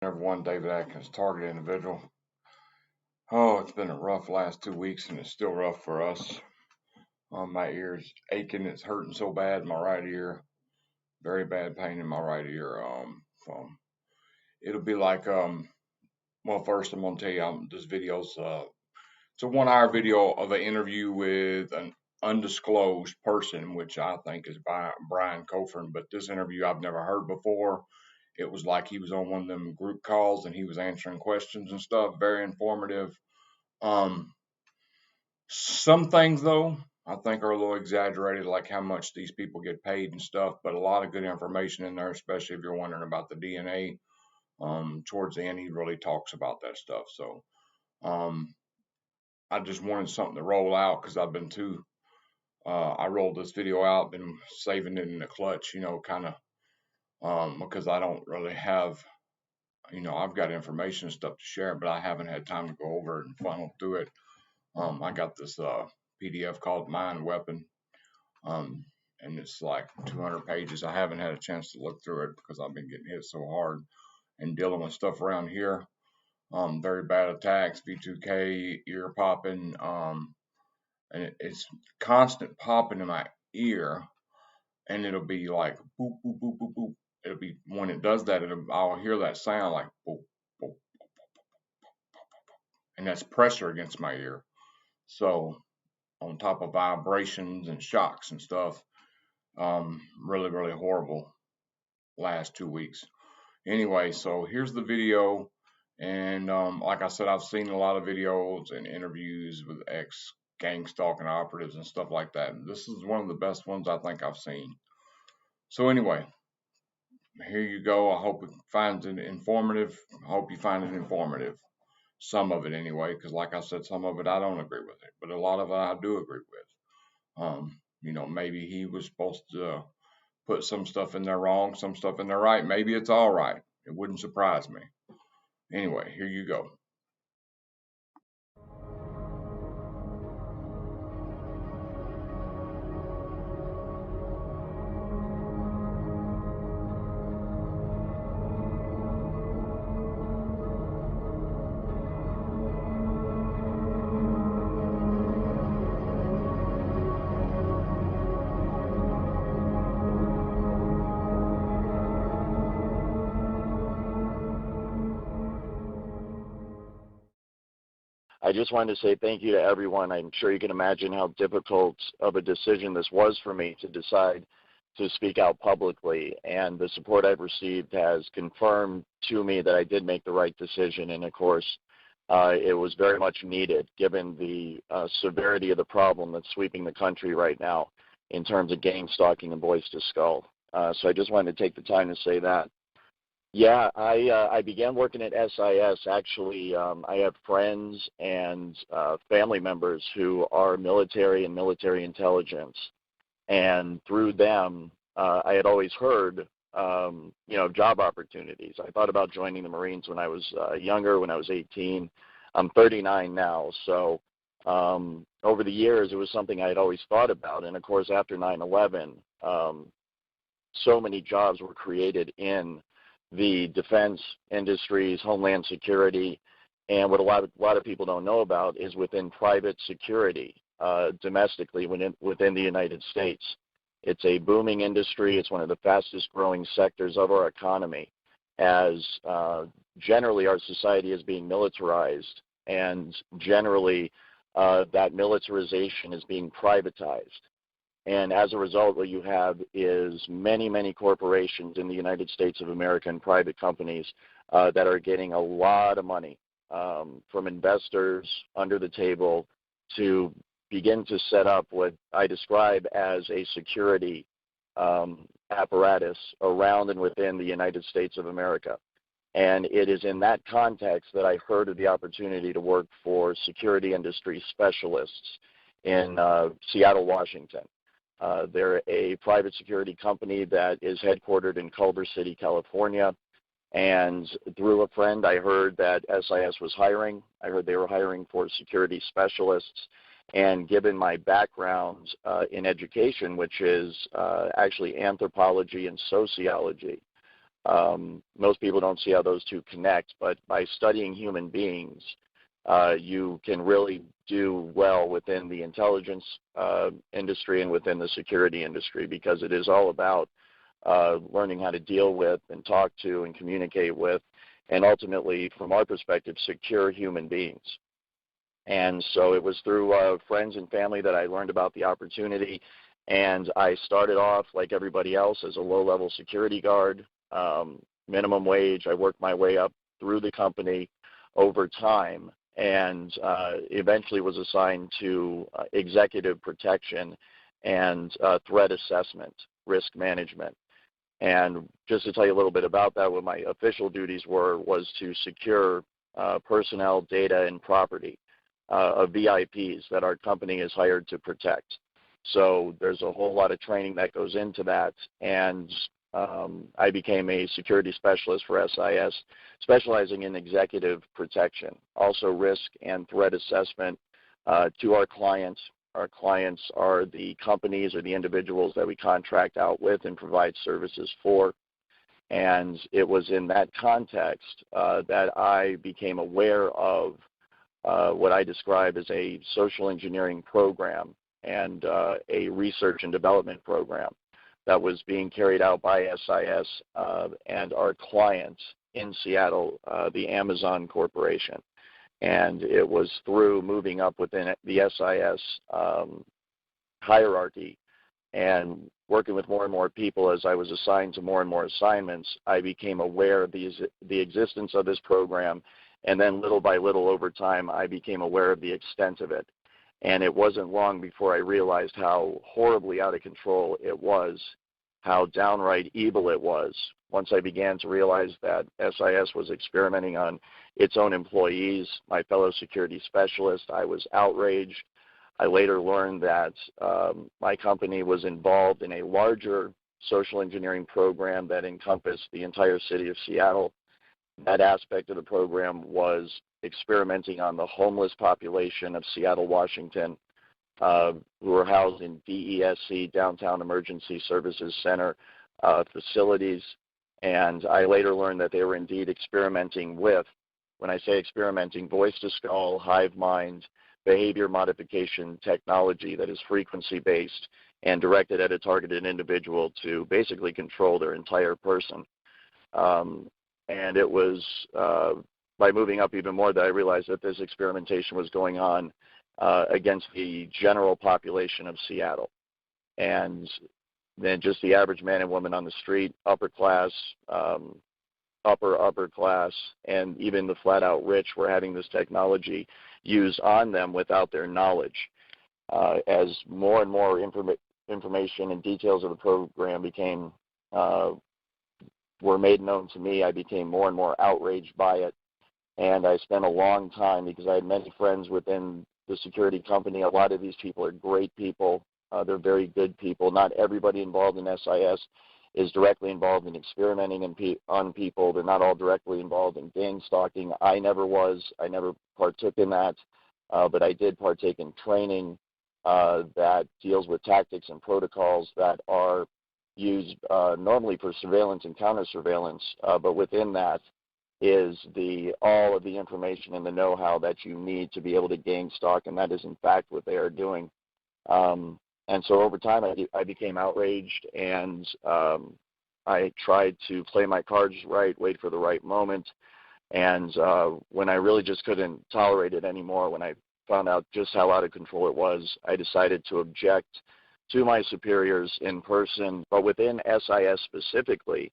Everyone, David Atkins, target individual. Oh, it's been a rough last 2 weeks, and it's still rough for us. My ear's aching; it's hurting so bad. My right ear, very bad pain in my right ear. It'll be like Well, first I'm gonna tell you, this video's it's a 1 hour video of an interview with an undisclosed person, which I think is by Brian Cofer. But this interview I've never heard before. It was like he was on one of them group calls and he was answering questions and stuff. Very informative. Um, some things though, I think are a little exaggerated, like how much these people get paid and stuff. But a lot of good information in there, especially if you're wondering about the DNA. Towards the end, he really talks about that stuff. So, um, I just wanted something to roll out because I've been too. I rolled this video out, been saving it in the clutch, kind of, because I don't really have, I've got information and stuff to share, but I haven't had time to go over it and funnel through it. I got this PDF called Mind Weapon, um, and it's like 200 pages. I haven't had a chance to look through it because I've been getting hit so hard and dealing with stuff around here. Very bad attacks, V2K, ear popping, and it's constant popping in my ear, and it'll be like boop boop boop boop boop. It'll be when it does that, I'll hear that sound like boop boop, and that's pressure against my ear. So on top of vibrations and shocks and stuff, really really horrible last 2 weeks. Anyway, so here's the video. And like I said, I've seen a lot of videos and interviews with ex gang stalking operatives and stuff like that. This is one of the best ones I think I've seen. So anyway, here you go. I hope it finds it informative. I hope you find it informative. Some of it anyway, because like I said, some of it I don't agree with it, but a lot of it I do agree with. Maybe he was supposed to put some stuff in there wrong, some stuff in there right. Maybe it's all right. It wouldn't surprise me. Anyway, here you go. I just wanted to say thank you to everyone. I'm sure you can imagine how difficult of a decision this was for me to decide to speak out publicly. And the support I've received has confirmed to me that I did make the right decision. And of course, it was very much needed given the severity of the problem that's sweeping the country right now in terms of gang stalking and boys to skull. So I just wanted to take the time to say that. Yeah, I began working at SIS. Actually, I have friends and family members who are military and military intelligence, and through them, I had always heard, job opportunities. I thought about joining the Marines when I was younger, when I was 18. I'm 39 now, so over the years, it was something I had always thought about. And of course, after 9/11, so many jobs were created in the defense industries, homeland security, and what a lot of people don't know about is within private security, domestically within the United States. It's a booming industry. It's one of the fastest growing sectors of our economy, as generally our society is being militarized, and generally that militarization is being privatized. And as a result, what you have is many, many corporations in the United States of America and private companies that are getting a lot of money from investors under the table to begin to set up what I describe as a security apparatus around and within the United States of America. And it is in that context that I heard of the opportunity to work for security industry specialists in Seattle, Washington. They're a private security company that is headquartered in Culver City, California. And through a friend, I heard that SIS was hiring. I heard they were hiring for security specialists. And given my background in education, which is actually anthropology and sociology, Most people don't see how those two connect, but by studying human beings, you can really do well within the intelligence industry and within the security industry, because it is all about learning how to deal with and talk to and communicate with, and ultimately, from our perspective, secure human beings. And so it was through friends and family that I learned about the opportunity. And I started off, like everybody else, as a low-level security guard, minimum wage. I worked my way up through the company over time, and eventually was assigned to executive protection and threat assessment, risk management. And just to tell you a little bit about that, what my official duties was to secure personnel, data, and property of VIPs that our company is hired to protect. So there's a whole lot of training that goes into that, and I became a security specialist for SIS, specializing in executive protection, also risk and threat assessment to our clients. Our clients are the companies or the individuals that we contract out with and provide services for. And it was in that context that I became aware of what I describe as a social engineering program and a research and development program that was being carried out by SIS and our clients in Seattle, the Amazon Corporation. And it was through moving up within the SIS hierarchy and working with more and more people as I was assigned to more and more assignments, I became aware of the existence of this program. And then little by little over time, I became aware of the extent of it. And it wasn't long before I realized how horribly out of control it was, how downright evil it was. Once I began to realize that SIS was experimenting on its own employees, my fellow security specialists, I was outraged. I later learned that my company was involved in a larger social engineering program that encompassed the entire city of Seattle. That aspect of the program was experimenting on the homeless population of Seattle, Washington, who were housed in DESC, Downtown Emergency Services Center facilities. And I later learned that they were indeed experimenting with, when I say experimenting, voice-to-skull, hive mind, behavior modification technology that is frequency-based and directed at a targeted individual to basically control their entire person. And it was by moving up even more that I realized that this experimentation was going on against the general population of Seattle. And then just the average man and woman on the street, upper class, upper class, and even the flat-out rich were having this technology used on them without their knowledge. As more and more information and details of the program were made known to me, I became more and more outraged by it. And I spent a long time, because I had many friends within the security company. A lot of these people are great people. They're very good people. Not everybody involved in SIS is directly involved in experimenting on people. They're not all directly involved in gang stalking. I never was. I never partook in that. But I did partake in training that deals with tactics and protocols that are used normally for surveillance and counter-surveillance. But within that is all of the information and the know-how that you need to be able to gang stalk, and that is in fact what they are doing. And so over time I became outraged, and I tried to play my cards right, wait for the right moment. And when I really just couldn't tolerate it anymore, when I found out just how out of control it was, I decided to object to my superiors in person. But within SIS specifically,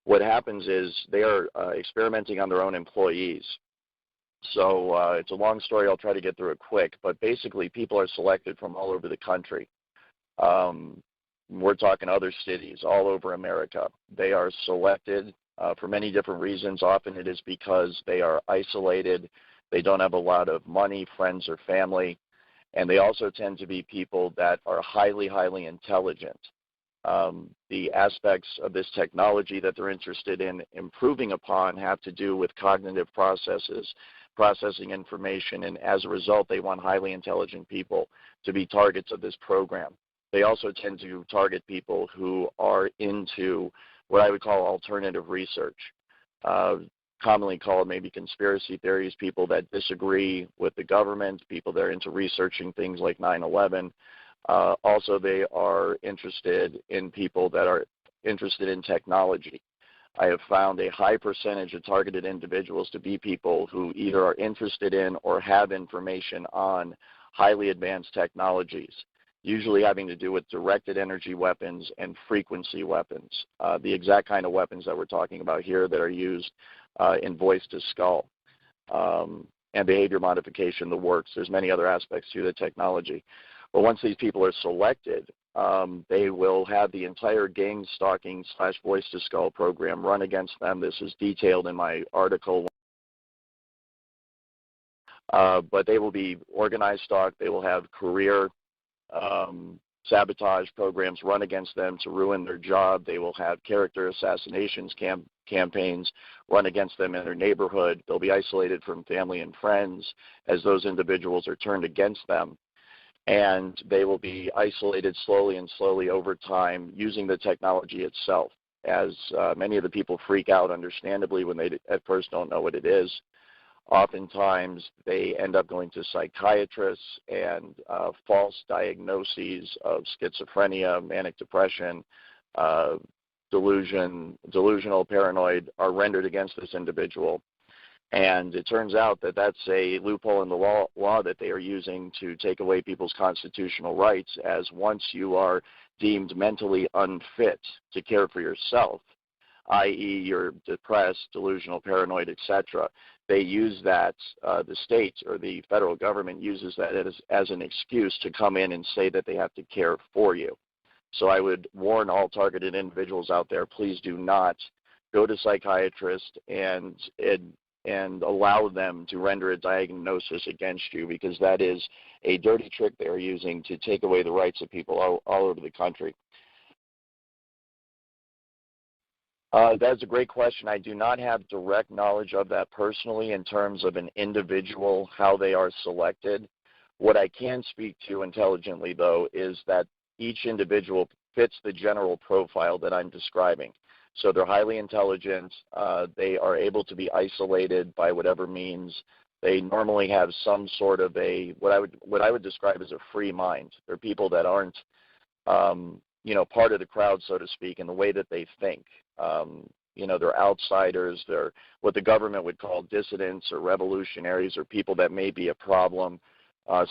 what happens is they are experimenting on their own employees. So it's a long story. I'll try to get through it quick. But basically, people are selected from all over the country. We're talking other cities all over America. They are selected for many different reasons. Often it is because they are isolated. They don't have a lot of money, friends, or family. And they also tend to be people that are highly, highly intelligent. The aspects of this technology that they're interested in improving upon have to do with cognitive processes, processing information, and as a result, they want highly intelligent people to be targets of this program. They also tend to target people who are into what I would call alternative research, commonly called maybe conspiracy theories, people that disagree with the government, people that are into researching things like 9/11. Also, they are interested in people that are interested in technology. I have found a high percentage of targeted individuals to be people who either are interested in or have information on highly advanced technologies, usually having to do with directed energy weapons and frequency weapons, the exact kind of weapons that we're talking about here that are used in voice to skull, and behavior modification, the works. There's many other aspects to the technology. But once these people are selected, they will have the entire gang stalking / voice to skull program run against them. This is detailed in my article. But they will be organized stalked. They will have career sabotage programs run against them to ruin their job. They will have character assassinations campaigns run against them in their neighborhood. They'll be isolated from family and friends as those individuals are turned against them. And they will be isolated slowly over time using the technology itself, as many of the people freak out understandably when they at first don't know what it is. Oftentimes, they end up going to psychiatrists, and false diagnoses of schizophrenia, manic depression, delusional, paranoid are rendered against this individual. And it turns out that that's a loophole in the law that they are using to take away people's constitutional rights, as once you are deemed mentally unfit to care for yourself, i.e. you're depressed, delusional, paranoid, etc., they use that, the state or the federal government uses that as an excuse to come in and say that they have to care for you. So I would warn all targeted individuals out there, please do not go to psychiatrists and allow them to render a diagnosis against you, because that is a dirty trick they are using to take away the rights of people all over the country. That's a great question. I do not have direct knowledge of that personally in terms of an individual, how they are selected. What I can speak to intelligently, though, is that each individual fits the general profile that I'm describing. So they're highly intelligent. They are able to be isolated by whatever means. They normally have some sort of what I would describe as a free mind. They're people that aren't, part of the crowd, so to speak, in the way that they think. They're outsiders. They're what the government would call dissidents or revolutionaries, or people that may be a problem.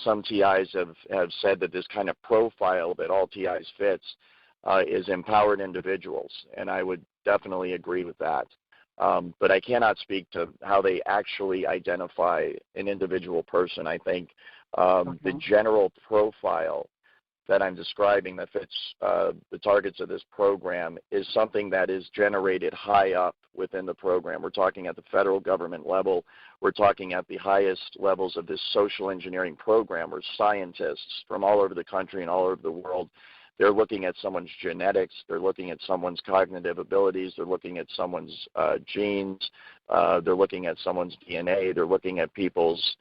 Some TIs have said that this kind of profile that all TIs fits is empowered individuals, and I would definitely agree with that. But I cannot speak to how they actually identify an individual person. I think the general profile that I'm describing that fits the targets of this program is something that is generated high up within the program. We're talking at the federal government level. We're talking at the highest levels of this social engineering program, where scientists from all over the country and all over the world, they're looking at someone's genetics, they're looking at someone's cognitive abilities, they're looking at someone's genes, they're looking at someone's DNA, they're looking at people's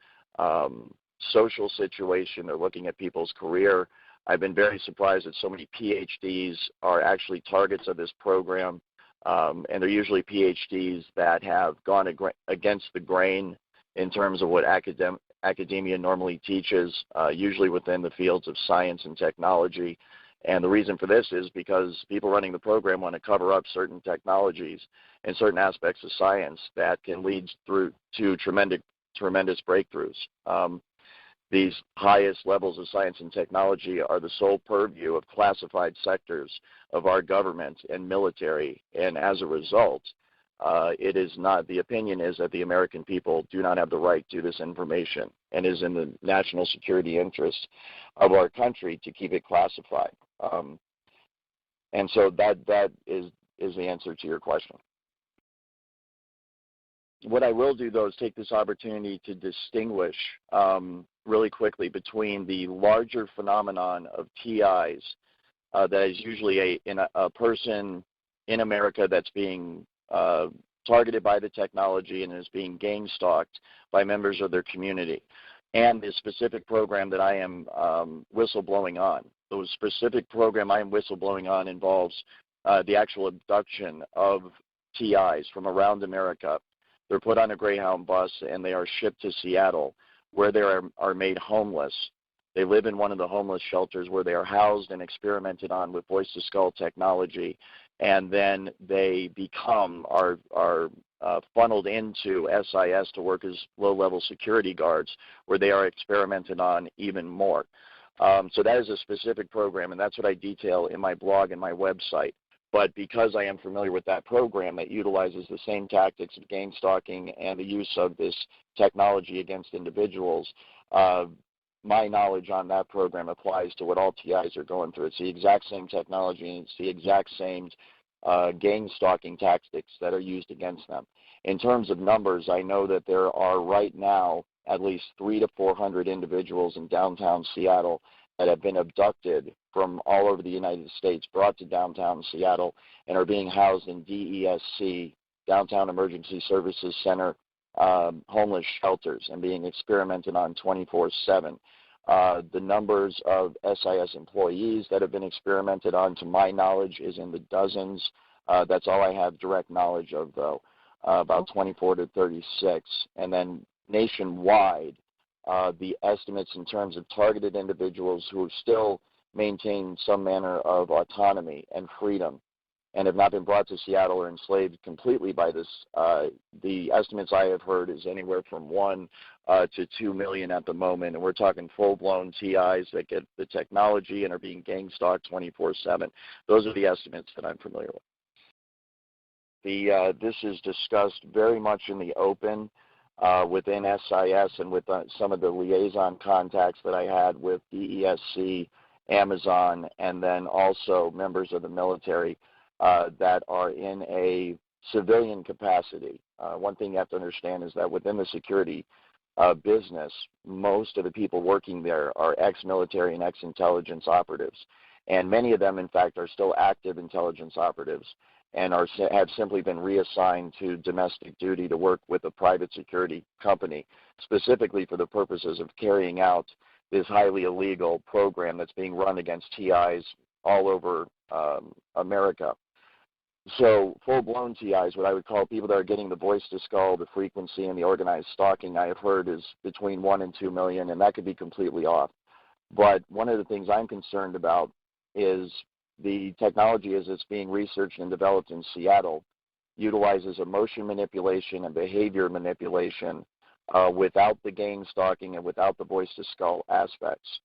social situation, they're looking at people's career. I've been very surprised that so many PhDs are actually targets of this program, and they're usually PhDs that have gone against the grain in terms of what academia normally teaches, usually within the fields of science and technology. And the reason for this is because people running the program want to cover up certain technologies and certain aspects of science that can lead through to tremendous breakthroughs. These highest levels of science and technology are the sole purview of classified sectors of our government and military, and as a result, it is not, the opinion is that the American people do not have the right to this information, and is in the national security interest of our country to keep it classified. And so that is the answer to your question. What I will do, though, is take this opportunity to distinguish really quickly between the larger phenomenon of TIs that is usually a person in America that's being targeted by the technology and is being gang stalked by members of their community, and the specific program that I am whistleblowing on. The specific program I am whistleblowing on involves the actual abduction of TIs from around America. They're put on a Greyhound bus and they are shipped to Seattle, where they are made homeless. They live in one of the homeless shelters where they are housed and experimented on with voice-to-skull technology, and then they are funneled into SIS to work as low-level security guards, where they are experimented on even more. So that is a specific program, and that's what I detail in my blog and my website. But because I am familiar with that program that utilizes the same tactics of gang stalking and the use of this technology against individuals, my knowledge on that program applies to what all TIs are going through. It's the exact same technology, and it's the exact same gang stalking tactics that are used against them. In terms of numbers, I know that there are right now at least 300 to 400 individuals in downtown Seattle that have been abducted from all over the United States, brought to downtown Seattle, and are being housed in DESC, Downtown Emergency Services Center, homeless shelters, and being experimented on 24/7. The numbers of SIS employees that have been experimented on, to my knowledge, is in the dozens. That's all I have direct knowledge of, though, about 24 to 36. And then nationwide, the estimates in terms of targeted individuals who still maintain some manner of autonomy and freedom and have not been brought to Seattle or enslaved completely by this, the estimates I have heard is anywhere from 1 to 2 million at the moment, and we're talking full-blown TIs that get the technology and are being gang-stalked 24/7. Those are the estimates that I'm familiar with. This is discussed very much in the open within SIS and with some of the liaison contacts that I had with DESC, Amazon, and then also members of the military that are in a civilian capacity. One thing you have to understand is that within the security business, most of the people working there are ex-military and ex-intelligence operatives. And many of them, in fact, are still active intelligence operatives and have simply been reassigned to domestic duty to work with a private security company, specifically for the purposes of carrying out this highly illegal program that's being run against TIs all over America. So full-blown TIs, what I would call people that are getting the voice-to-skull, the frequency, and the organized stalking, I have heard is between 1 and 2 million, and that could be completely off. But one of the things I'm concerned about is the technology as it's being researched and developed in Seattle utilizes emotion manipulation and behavior manipulation without the gang stalking and without the voice-to-skull aspects.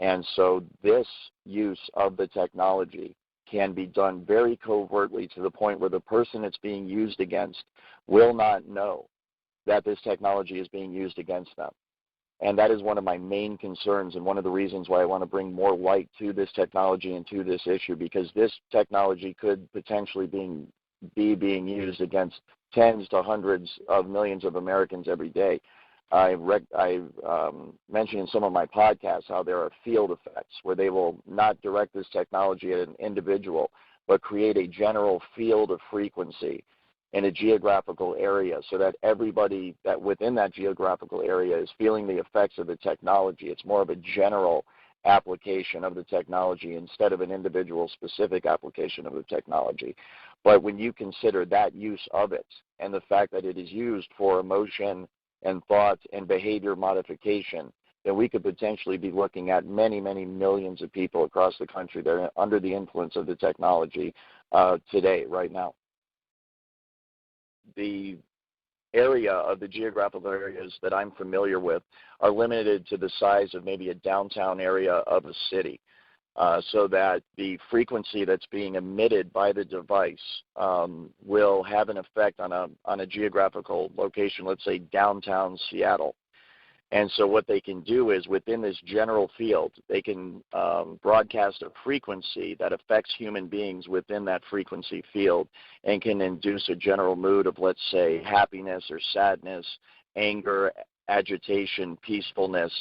And so this use of the technology can be done very covertly to the point where the person it's being used against will not know that this technology is being used against them. And that is one of my main concerns and one of the reasons why I want to bring more light to this technology and to this issue, because this technology could potentially be being used against tens to hundreds of millions of Americans every day. I've mentioned in some of my podcasts how there are field effects where they will not direct this technology at an individual, but create a general field of frequency in a geographical area so that everybody that within that geographical area is feeling the effects of the technology. It's more of a general application of the technology instead of an individual specific application of the technology. But when you consider that use of it and the fact that it is used for emotion and thought and behavior modification, then we could potentially be looking at many, many millions of people across the country that are under the influence of the technology today, right now. The area of the geographical areas that I'm familiar with are limited to the size of maybe a downtown area of a city, so that the frequency that's being emitted by the device will have an effect on a geographical location, let's say downtown Seattle. And so what they can do is within this general field, they can broadcast a frequency that affects human beings within that frequency field and can induce a general mood of, let's say, happiness or sadness, anger, agitation, peacefulness.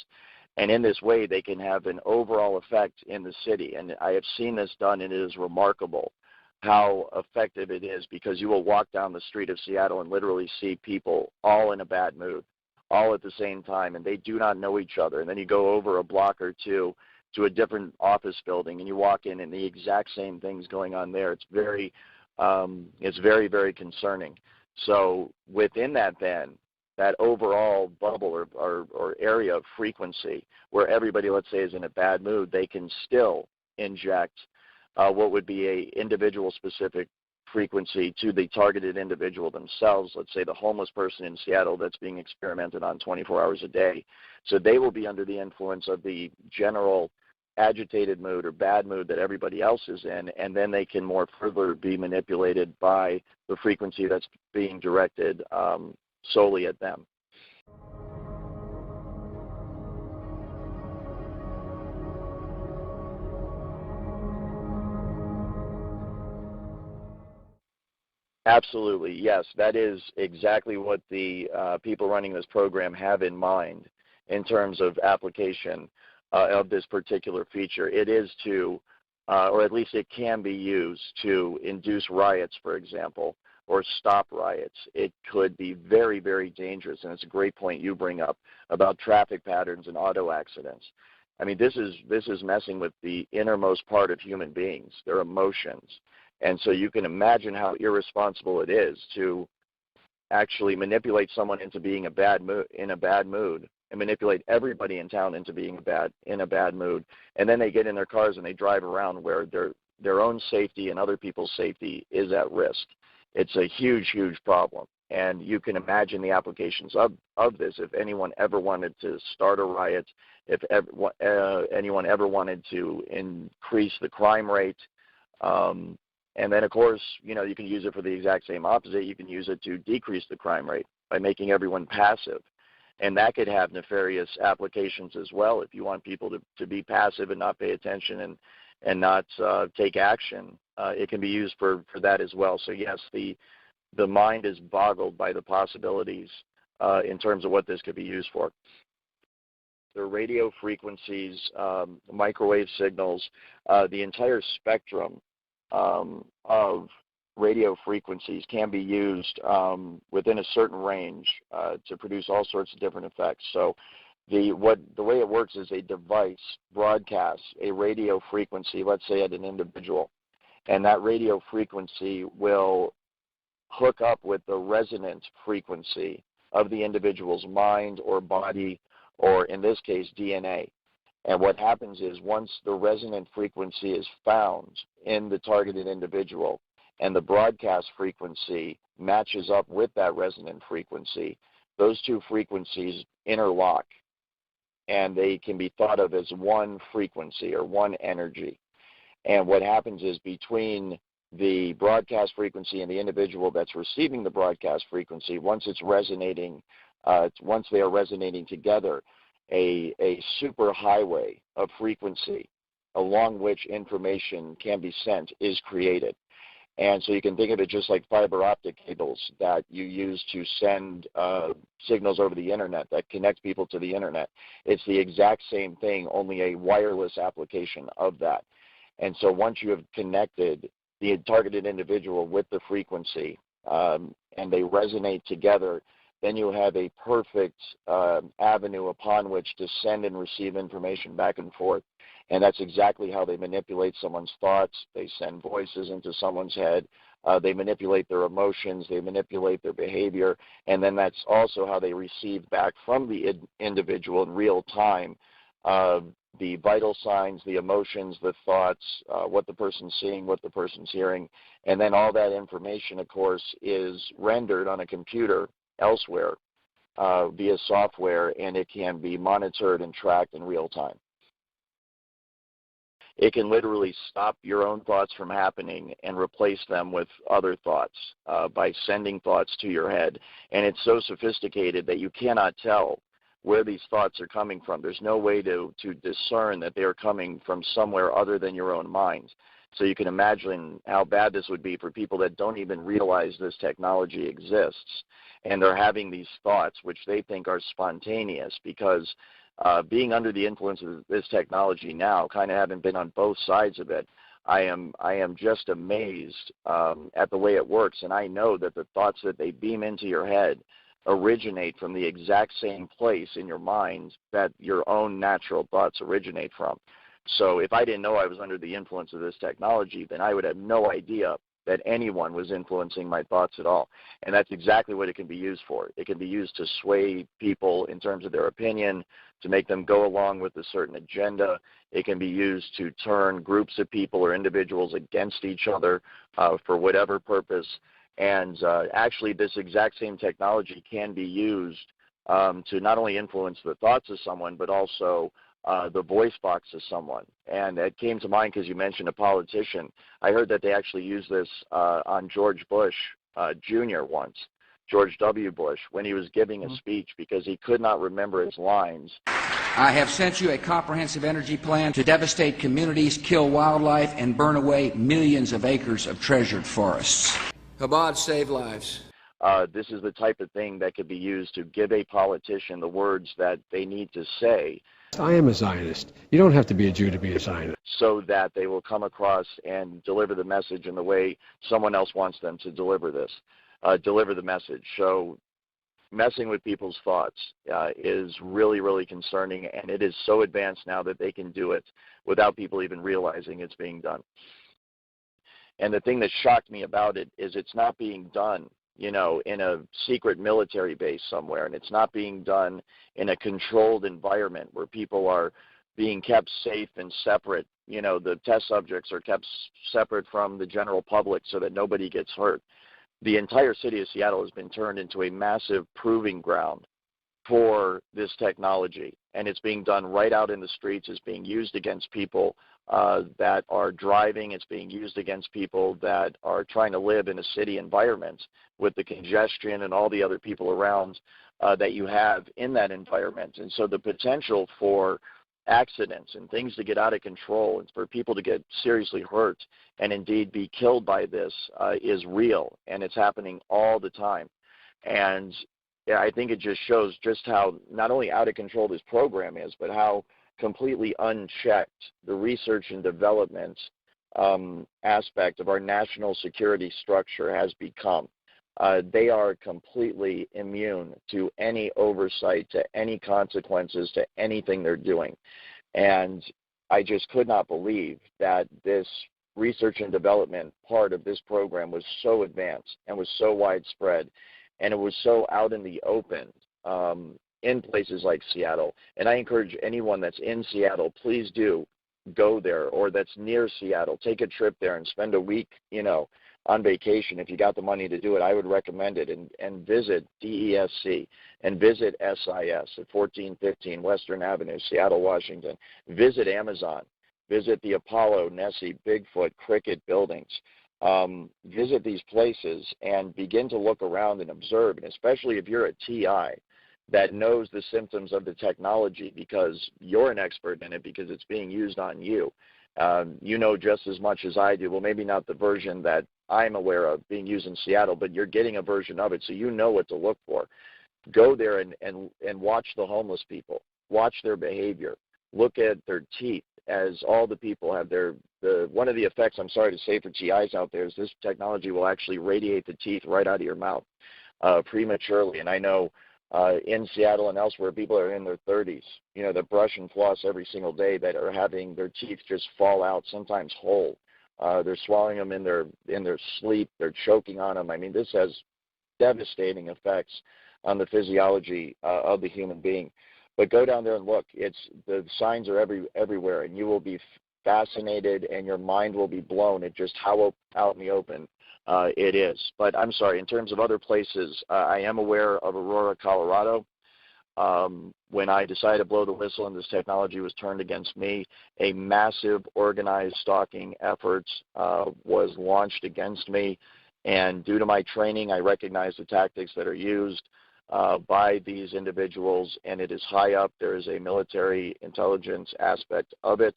And in this way, they can have an overall effect in the city. And I have seen this done, and it is remarkable how effective it is, because you will walk down the street of Seattle and literally see people all in a bad mood, all at the same time, and they do not know each other. And then you go over a block or two to a different office building, and you walk in and the exact same thing's going on there. It's very, very concerning. So within that, then, that overall bubble or area of frequency where everybody, let's say, is in a bad mood, they can still inject what would be a individual specific frequency to the targeted individual themselves. Let's say the homeless person in Seattle that's being experimented on 24 hours a day. So they will be under the influence of the general agitated mood or bad mood that everybody else is in, and then they can more further be manipulated by the frequency that's being directed solely at them. Absolutely, yes. That is exactly what the people running this program have in mind in terms of application of this particular feature. It is to, or at least it can be used to induce riots, for example, or stop riots. It could be very, very dangerous, and it's a great point you bring up about traffic patterns and auto accidents. I mean, this is messing with the innermost part of human beings, their emotions. And so you can imagine how irresponsible it is to actually manipulate someone into being in a bad mood, and manipulate everybody in town into being in a bad mood. And then they get in their cars and they drive around where their own safety and other people's safety is at risk. It's a huge, huge problem. And you can imagine the applications of this. If anyone ever wanted to start a riot, if anyone ever wanted to increase the crime rate, and then, of course, you can use it for the exact same opposite. You can use it to decrease the crime rate by making everyone passive. And that could have nefarious applications as well. If you want people to be passive and not pay attention and not take action, it can be used for that as well. So, yes, the mind is boggled by the possibilities in terms of what this could be used for. The radio frequencies, microwave signals, the entire spectrum of radio frequencies can be used within a certain range to produce all sorts of different effects. So the way it works is a device broadcasts a radio frequency, let's say at an individual, and that radio frequency will hook up with the resonant frequency of the individual's mind or body, or in this case, DNA. And what happens is once the resonant frequency is found in the targeted individual and the broadcast frequency matches up with that resonant frequency, those two frequencies interlock, and they can be thought of as one frequency or one energy. And what happens is between the broadcast frequency and the individual that's receiving the broadcast frequency, once they are resonating together, a super highway of frequency along which information can be sent is created. And so you can think of it just like fiber optic cables that you use to send signals over the internet that connect people to the internet. It's the exact same thing, only a wireless application of that. And so once you have connected the targeted individual with the frequency and they resonate together, then you have a perfect avenue upon which to send and receive information back and forth. And that's exactly how they manipulate someone's thoughts. They send voices into someone's head. They manipulate their emotions. They manipulate their behavior. And then that's also how they receive back from the individual in real time the vital signs, the emotions, the thoughts, what the person's seeing, what the person's hearing. And then all that information, of course, is rendered on a computer elsewhere via software, and it can be monitored and tracked in real time. It can literally stop your own thoughts from happening and replace them with other thoughts by sending thoughts to your head. And it's so sophisticated that you cannot tell where these thoughts are coming from. There's no way to discern that they are coming from somewhere other than your own mind. So you can imagine how bad this would be for people that don't even realize this technology exists, and they're having these thoughts which they think are spontaneous because being under the influence of this technology now, kind of having been on both sides of it, I am just amazed at the way it works, and I know that the thoughts that they beam into your head originate from the exact same place in your mind that your own natural thoughts originate from. So if I didn't know I was under the influence of this technology, then I would have no idea that anyone was influencing my thoughts at all. And that's exactly what it can be used for. It can be used to sway people in terms of their opinion, to make them go along with a certain agenda. It can be used to turn groups of people or individuals against each other for whatever purpose. And actually, this exact same technology can be used to not only influence the thoughts of someone, but also the voice box of someone. And it came to mind because you mentioned a politician. I heard that they actually used this on George Bush Jr. once, George W. Bush, when he was giving a speech because he could not remember his lines. I have sent you a comprehensive energy plan to devastate communities, kill wildlife, and burn away millions of acres of treasured forests. Chabad save lives. This is the type of thing that could be used to give a politician the words that they need to say. I am a Zionist. You don't have to be a Jew to be a Zionist. So that they will come across and deliver the message in the way someone else wants them to deliver the message. So messing with people's thoughts is really, really concerning, and it is so advanced now that they can do it without people even realizing it's being done. And the thing that shocked me about it is it's not being done, in a secret military base somewhere, and it's not being done in a controlled environment where people are being kept safe and separate. The test subjects are kept separate from the general public so that nobody gets hurt. The entire city of Seattle has been turned into a massive proving ground for this technology, and it's being done right out in the streets. It's being used against people that are driving. It's being used against people that are trying to live in a city environment with the congestion and all the other people around that you have in that environment. And so the potential for accidents and things to get out of control and for people to get seriously hurt and indeed be killed by this is real, and it's happening all the time. And I think it just shows just how not only out of control this program is, but how completely unchecked the research and development aspect of our national security structure has become. They are completely immune to any oversight, to any consequences, to anything they're doing. And I just could not believe that this research and development part of this program was so advanced and was so widespread, and it was so out in the open in places like Seattle. And I encourage anyone that's in Seattle, please do go there, or that's near Seattle. Take a trip there and spend a week, on vacation. If you got the money to do it, I would recommend it, and visit DESC and visit SIS at 1415 Western Avenue, Seattle, Washington. Visit Amazon. Visit the Apollo, Nessie, Bigfoot, Cricket buildings. Visit these places and begin to look around and observe, and especially if you're a TI that knows the symptoms of the technology because you're an expert in it, because it's being used on you. You know just as much as I do. Well, maybe not the version that I'm aware of being used in Seattle, but you're getting a version of it, so you know what to look for. Go there and watch the homeless people. Watch their behavior. Look at their teeth, as all the people have one of the effects, I'm sorry to say, for TIs out there is this technology will actually radiate the teeth right out of your mouth prematurely. And I know in Seattle and elsewhere, people are in their 30s, that brush and floss every single day, that are having their teeth just fall out, sometimes whole. They're swallowing them in their sleep. They're choking on them. I mean, this has devastating effects on the physiology of the human being. But go down there and look. The signs are everywhere, and you will be fascinated, and your mind will be blown at just how out in the open it is. But I'm sorry, in terms of other places, I am aware of Aurora, Colorado. When I decided to blow the whistle and this technology was turned against me, a massive organized stalking effort was launched against me. And due to my training, I recognize the tactics that are used by these individuals, and it is high up. There is a military intelligence aspect of it.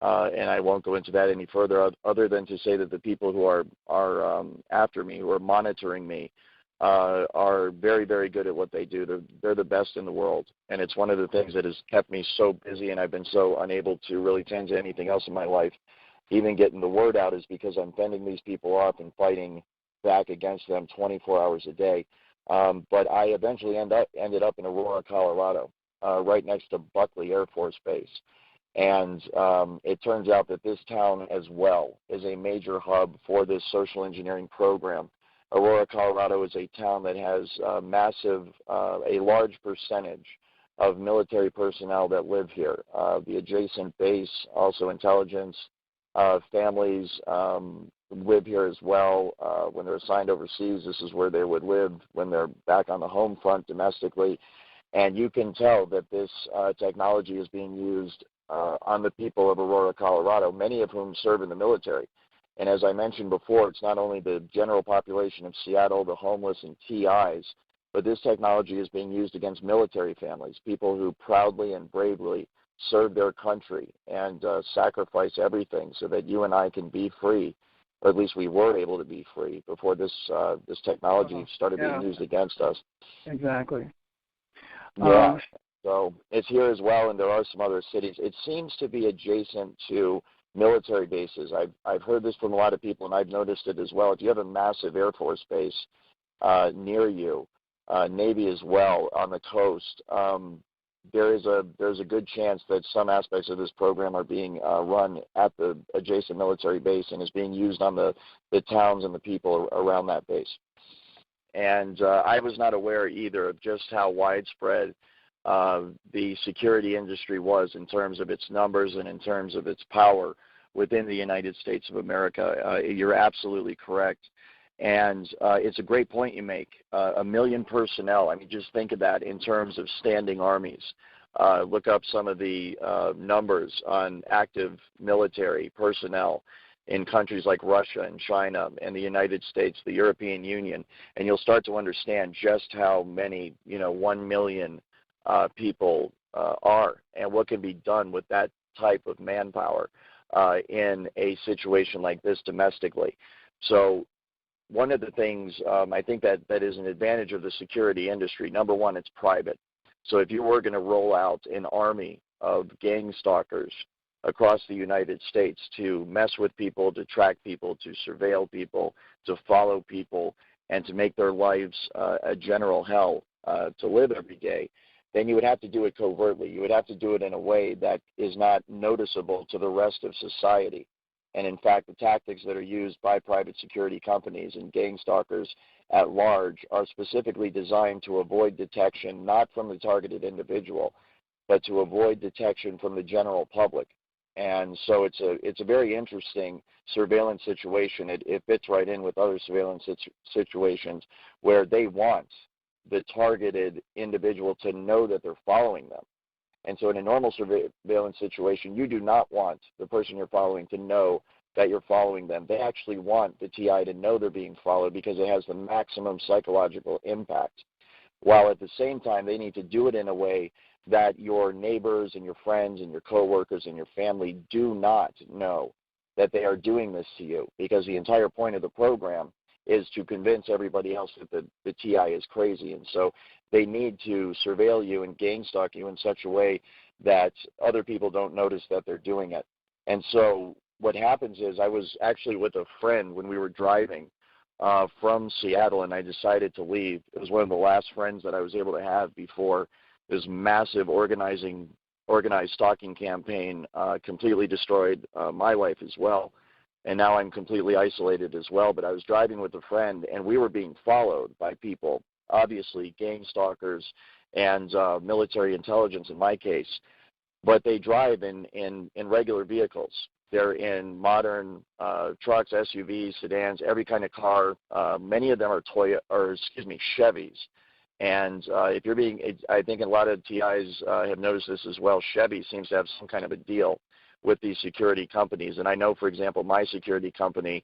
And I won't go into that any further, other than to say that the people who are after me, who are monitoring me, are very, very good at what they do. They're the best in the world, and it's one of the things that has kept me so busy, and I've been so unable to really tend to anything else in my life. Even getting the word out is because I'm fending these people off and fighting back against them 24 hours a day. But I eventually ended up in Aurora, Colorado, right next to Buckley Air Force Base. And it turns out that this town as well is a major hub for this social engineering program. Aurora, Colorado is a town that has a large percentage of military personnel that live here. The adjacent base, also intelligence, families live here as well. When they're assigned overseas, this is where they would live when they're back on the home front domestically. And you can tell that this technology is being used on the people of Aurora, Colorado, many of whom serve in the military. And as I mentioned before, it's not only the general population of Seattle, the homeless and TIs, but this technology is being used against military families, people who proudly and bravely serve their country and sacrifice everything so that you and I can be free, or at least we were able to be free before this technology started being used against us. Exactly. Yeah. So it's here as well, and there are some other cities. It seems to be adjacent to military bases. I've heard this from a lot of people, and I've noticed it as well. If you have a massive Air Force base near you, Navy as well on the coast, there's a good chance that some aspects of this program are being run at the adjacent military base and is being used on the towns and the people around that base. And I was not aware either of just how widespread the security industry was in terms of its numbers and in terms of its power within the United States of America. You're absolutely correct. And it's a great point you make. 1 million personnel, I mean, just think of that in terms of standing armies. Look up some of the numbers on active military personnel in countries like Russia and China and the United States, the European Union, and you'll start to understand just how many, 1 million people are and what can be done with that type of manpower in a situation like this domestically. So one of the things I think that is an advantage of the security industry, number one, it's private. So if you were going to roll out an army of gang stalkers across the United States to mess with people, to track people, to surveil people, to follow people, and to make their lives a general hell to live every day, then you would have to do it covertly. You would have to do it in a way that is not noticeable to the rest of society. And in fact, the tactics that are used by private security companies and gang stalkers at large are specifically designed to avoid detection, not from the targeted individual, but to avoid detection from the general public. And so it's a very interesting surveillance situation. It fits right in with other surveillance situations where they want the targeted individual to know that they're following them. And so in a normal surveillance situation, you do not want the person you're following to know that you're following them. They actually want the TI to know they're being followed because it has the maximum psychological impact. While at the same time, they need to do it in a way that your neighbors and your friends and your coworkers and your family do not know that they are doing this to you, because the entire point of the program is to convince everybody else that the TI is crazy. And so they need to surveil you and gang stalk you in such a way that other people don't notice that they're doing it. And so what happens is, I was actually with a friend when we were driving from Seattle, and I decided to leave. It was one of the last friends that I was able to have before this massive organized stalking campaign completely destroyed my life as well. And now I'm completely isolated as well. But I was driving with a friend, and we were being followed by people, obviously gang stalkers and military intelligence in my case. But they drive in regular vehicles. They're in modern trucks, SUVs, sedans, every kind of car. Many of them are Chevys. And if you're I think a lot of TIs have noticed this as well. Chevy seems to have some kind of a deal with these security companies. And I know, for example, my security company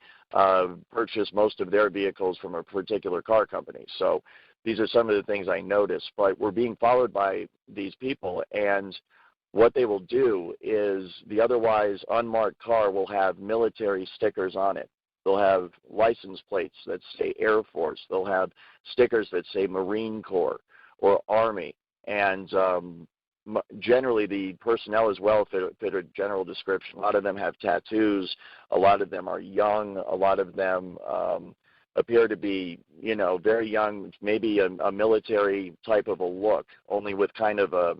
purchased most of their vehicles from a particular car company. So these are some of the things I noticed. But we're being followed by these people, and what they will do is the otherwise unmarked car will have military stickers on it. They'll have license plates that say Air Force. They'll have stickers that say Marine Corps or Army. And generally the personnel as well fit a general description. A lot of them have tattoos. A lot of them are young. A lot of them appear to be, very young, maybe a military type of a look, only with kind of a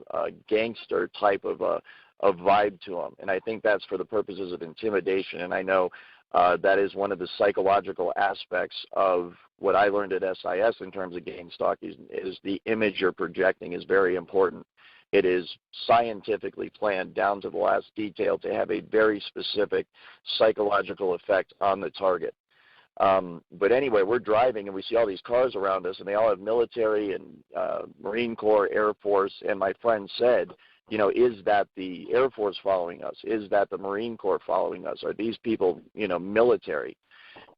gangster type of vibe to them. And I think that's for the purposes of intimidation. And I know that is one of the psychological aspects of what I learned at SIS in terms of gang stalking is the image you're projecting is very important. It is scientifically planned down to the last detail to have a very specific psychological effect on the target. But anyway, we're driving and we see all these cars around us, and they all have military and Marine Corps, Air Force, and my friend said, you know, is that the Air Force following us? Is that the Marine Corps following us? Are these people, you know, military?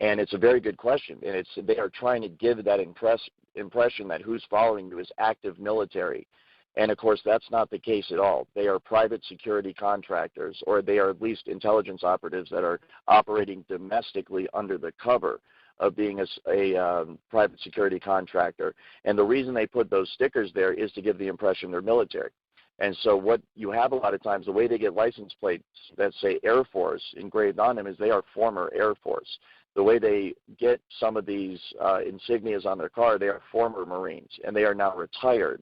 And it's a very good question, and they are trying to give that impression that who's following you is active military. And, of course, that's not the case at all. They are private security contractors, or they are at least intelligence operatives that are operating domestically under the cover of being a private security contractor. And the reason they put those stickers there is to give the impression they're military. And so what you have a lot of times, the way they get license plates that say Air Force engraved on them is they are former Air Force. The way they get some of these insignias on their car, they are former Marines, and they are now retired.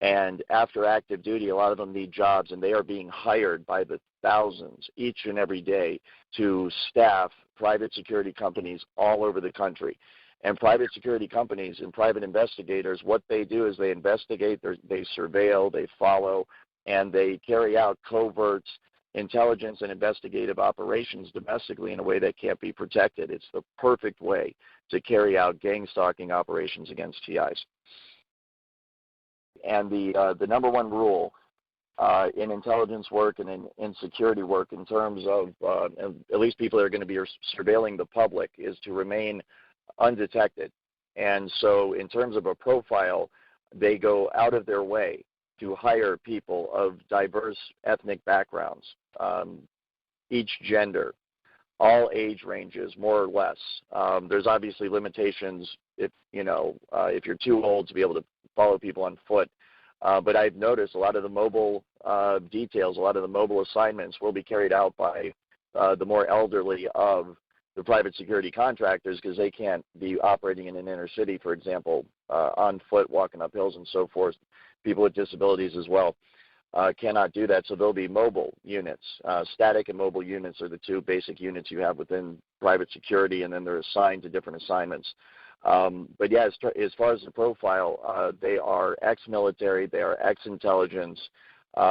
And after active duty, a lot of them need jobs, and they are being hired by the thousands each and every day to staff private security companies all over the country. And private security companies and private investigators, what they do is they investigate, they surveil, they follow, and they carry out covert intelligence and investigative operations domestically in a way that can't be protected. It's the perfect way to carry out gang stalking operations against TIs. And the number one rule in intelligence work and in security work in terms of at least people that are going to be surveilling the public is to remain undetected. And so in terms of a profile, they go out of their way to hire people of diverse ethnic backgrounds, each gender, all age ranges, more or less. There's obviously limitations if you're too old to be able to follow people on foot. But I've noticed a lot of the mobile details, a lot of the mobile assignments will be carried out by the more elderly of the private security contractors because they can't be operating in an inner city, for example, on foot, walking up hills and so forth. People with disabilities as well cannot do that, so there'll be mobile units. Static and mobile units are the two basic units you have within private security, and then they're assigned to different assignments. But yeah, as far as the profile, they are ex-military, they are ex-intelligence.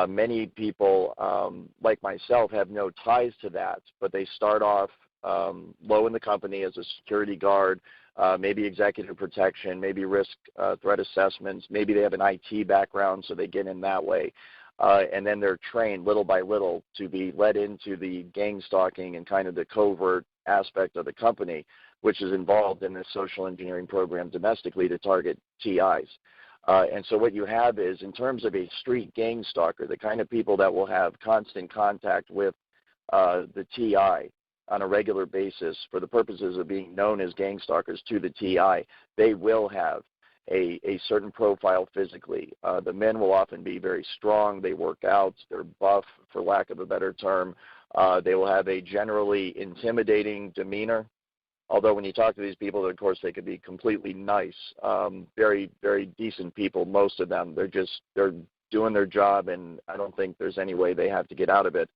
Many people, like myself, have no ties to that, but they start off low in the company as a security guard, maybe executive protection, maybe risk threat assessments, maybe they have an IT background, so they get in that way. And then they're trained little by little to be led into the gang stalking and kind of the covert aspect of the company, which is involved in this social engineering program domestically to target TIs. And so what you have is, in terms of a street gang stalker, the kind of people that will have constant contact with the TI on a regular basis for the purposes of being known as gang stalkers to the TI, they will have a certain profile physically. The men will often be very strong. They work out. They're buff, for lack of a better term. They will have a generally intimidating demeanor. Although when you talk to these people, of course, they could be completely nice, very, very decent people, most of them. They're doing their job, and I don't think there's any way they have to get out of it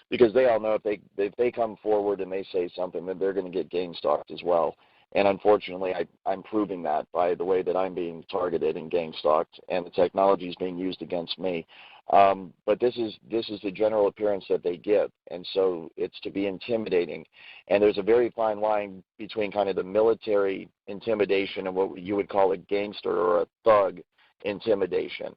because they all know if they come forward and they say something, then they're going to get gang stalked as well. And unfortunately, I'm proving that by the way that I'm being targeted and gang stalked, and the technology is being used against me. But this is the general appearance that they give, and so it's to be intimidating. And there's a very fine line between kind of the military intimidation and what you would call a gangster or a thug intimidation.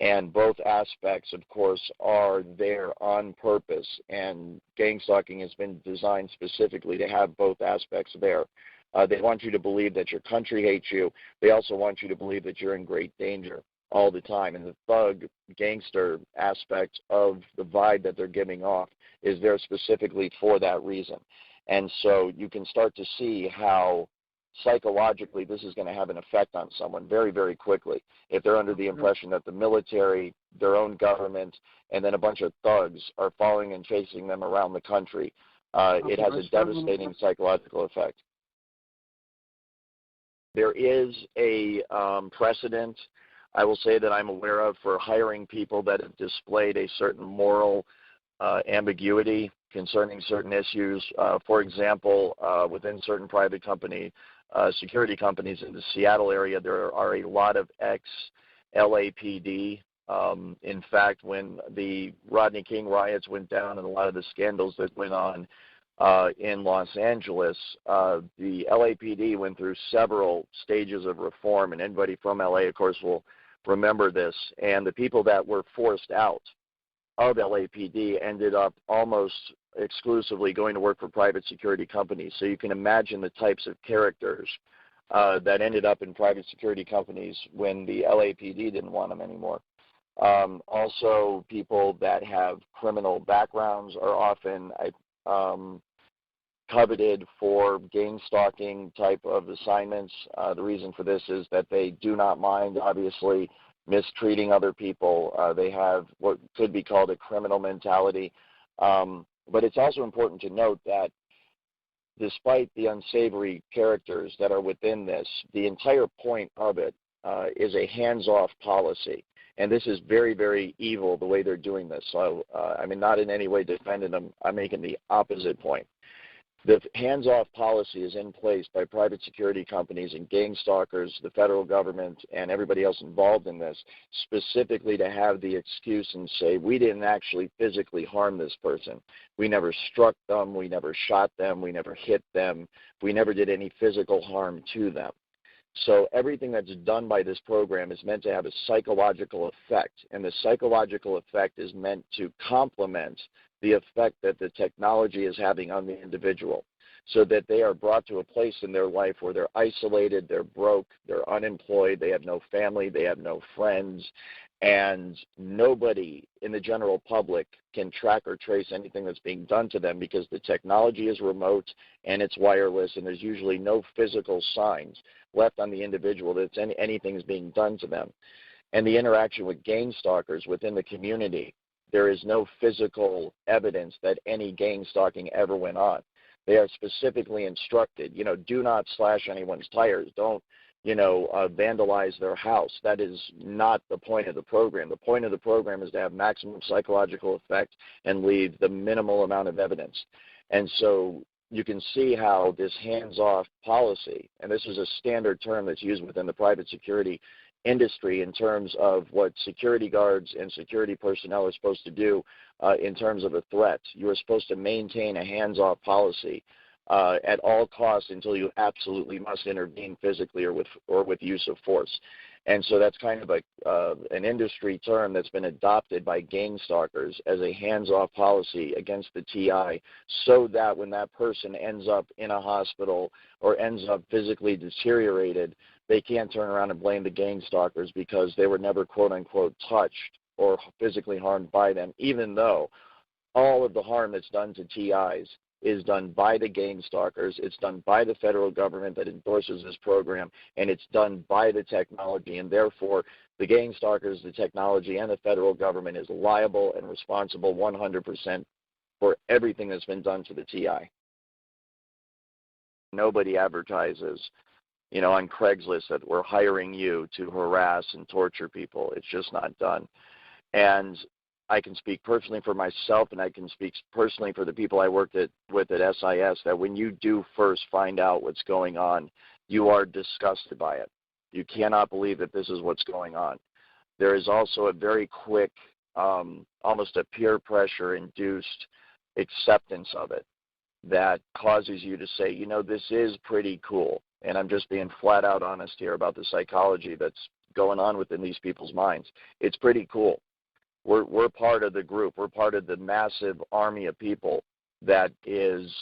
And both aspects, of course, are there on purpose, and gang stalking has been designed specifically to have both aspects there. They want you to believe that your country hates you. They also want you to believe that you're in great danger all the time. And the thug, gangster aspect of the vibe that they're giving off is there specifically for that reason. And so you can start to see how psychologically this is going to have an effect on someone very, very quickly. If they're under the impression that the military, their own government, and then a bunch of thugs are following and chasing them around the country, it has a devastating psychological effect. There is a precedent, I will say, that I'm aware of for hiring people that have displayed a certain moral ambiguity concerning certain issues. For example, within certain private security companies in the Seattle area, there are a lot of ex-LAPD. In fact, when the Rodney King riots went down and a lot of the scandals that went on in Los Angeles, the LAPD went through several stages of reform, and anybody from LA, of course, will remember this. And the people that were forced out of LAPD ended up almost exclusively going to work for private security companies. So you can imagine the types of characters that ended up in private security companies when the LAPD didn't want them anymore. Also, people that have criminal backgrounds are often coveted for gang stalking type of assignments. The reason for this is that they do not mind, obviously, mistreating other people. They have what could be called a criminal mentality. But it's also important to note that despite the unsavory characters that are within this, the entire point of it is a hands-off policy. And this is very, very evil the way they're doing this. So, I mean, not in any way defending them. I'm making the opposite point. The hands-off policy is in place by private security companies and gang stalkers, the federal government, and everybody else involved in this, specifically to have the excuse and say, we didn't actually physically harm this person. We never struck them. We never shot them. We never hit them. We never did any physical harm to them. So everything that's done by this program is meant to have a psychological effect, and the psychological effect is meant to complement the effect that the technology is having on the individual, so that they are brought to a place in their life where they're isolated, they're broke, they're unemployed, they have no family, they have no friends, and nobody in the general public can track or trace anything that's being done to them because the technology is remote and it's wireless, and there's usually no physical signs left on the individual that anything is being done to them. And the interaction with gang stalkers within the community, there is no physical evidence that any gang stalking ever went on. They are specifically instructed, do not slash anyone's tires. Don't, vandalize their house. That is not the point of the program. The point of the program is to have maximum psychological effect and leave the minimal amount of evidence. And so you can see how this hands-off policy, and this is a standard term that's used within the private security industry in terms of what security guards and security personnel are supposed to do in terms of a threat. You are supposed to maintain a hands-off policy at all costs until you absolutely must intervene physically or with use of force. And so that's kind of an industry term that's been adopted by gang stalkers as a hands-off policy against the TI, so that when that person ends up in a hospital or ends up physically deteriorated, they can't turn around and blame the gang stalkers because they were never, quote-unquote, touched or physically harmed by them, even though all of the harm that's done to TIs is done by the gang stalkers, it's done by the federal government that endorses this program, and it's done by the technology, and therefore the gang stalkers, the technology, and the federal government is liable and responsible 100% for everything that's been done to the TI. Nobody advertises, on Craigslist that we're hiring you to harass and torture people. It's just not done. And I can speak personally for myself, and I can speak personally for the people I worked with at SIS, that when you do first find out what's going on, you are disgusted by it. You cannot believe that this is what's going on. There is also a very quick, almost a peer pressure-induced acceptance of it that causes you to say, this is pretty cool. And I'm just being flat out honest here about the psychology that's going on within these people's minds. It's pretty cool. We're part of the group. We're part of the massive army of people that is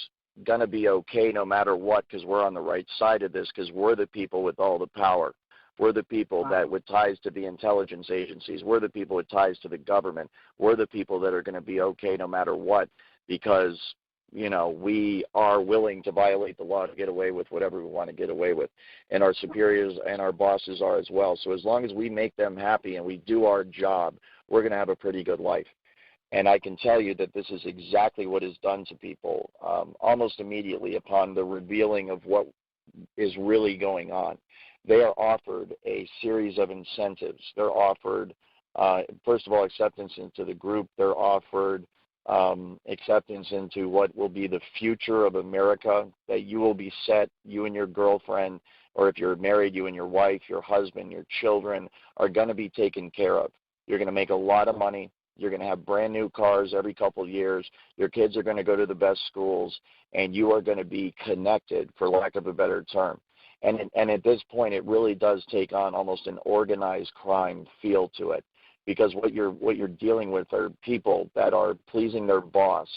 going to be okay no matter what, because we're on the right side of this, because we're the people with all the power. We're the people that with ties to the intelligence agencies. We're the people with ties to the government. We're the people that are going to be okay no matter what, because we are willing to violate the law to get away with whatever we want to get away with. And our superiors and our bosses are as well. So as long as we make them happy and we do our job, we're going to have a pretty good life. And I can tell you that this is exactly what is done to people almost immediately upon the revealing of what is really going on. They are offered a series of incentives. They're offered, first of all, acceptance into the group. They're offered acceptance into what will be the future of America, that you will be set, you and your girlfriend, or if you're married, you and your wife, your husband, your children are going to be taken care of. You're going to make a lot of money. You're going to have brand new cars every couple of years. Your kids are going to go to the best schools, and you are going to be connected, for lack of a better term. And at this point, it really does take on almost an organized crime feel to it, because what you're dealing with are people that are pleasing their boss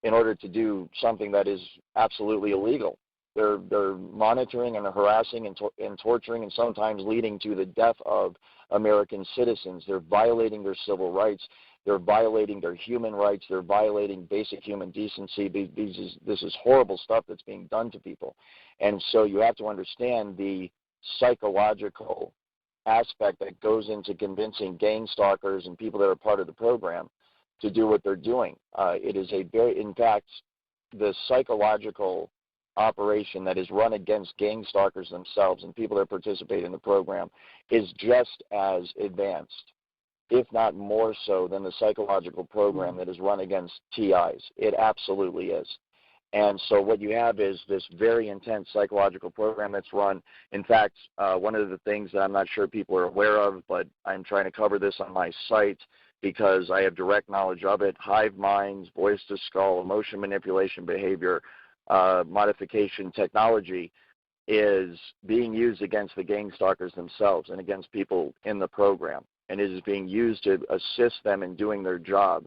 in order to do something that is absolutely illegal. They're monitoring and harassing and torturing, and sometimes leading to the death of American citizens. They're violating their civil rights. They're violating their human rights. They're violating basic human decency. This is horrible stuff that's being done to people. And so you have to understand the psychological aspect that goes into convincing gang stalkers and people that are part of the program to do what they're doing. It is in fact, the psychological operation that is run against gang stalkers themselves and people that participate in the program is just as advanced, if not more so, than the psychological program that is run against TIs. It absolutely is. And so what you have is this very intense psychological program that's run. In fact, one of the things that I'm not sure people are aware of, but I'm trying to cover this on my site because I have direct knowledge of it: hive minds, voice to skull, emotion manipulation behavior, modification technology is being used against the gang stalkers themselves and against people in the program. And it is being used to assist them in doing their job,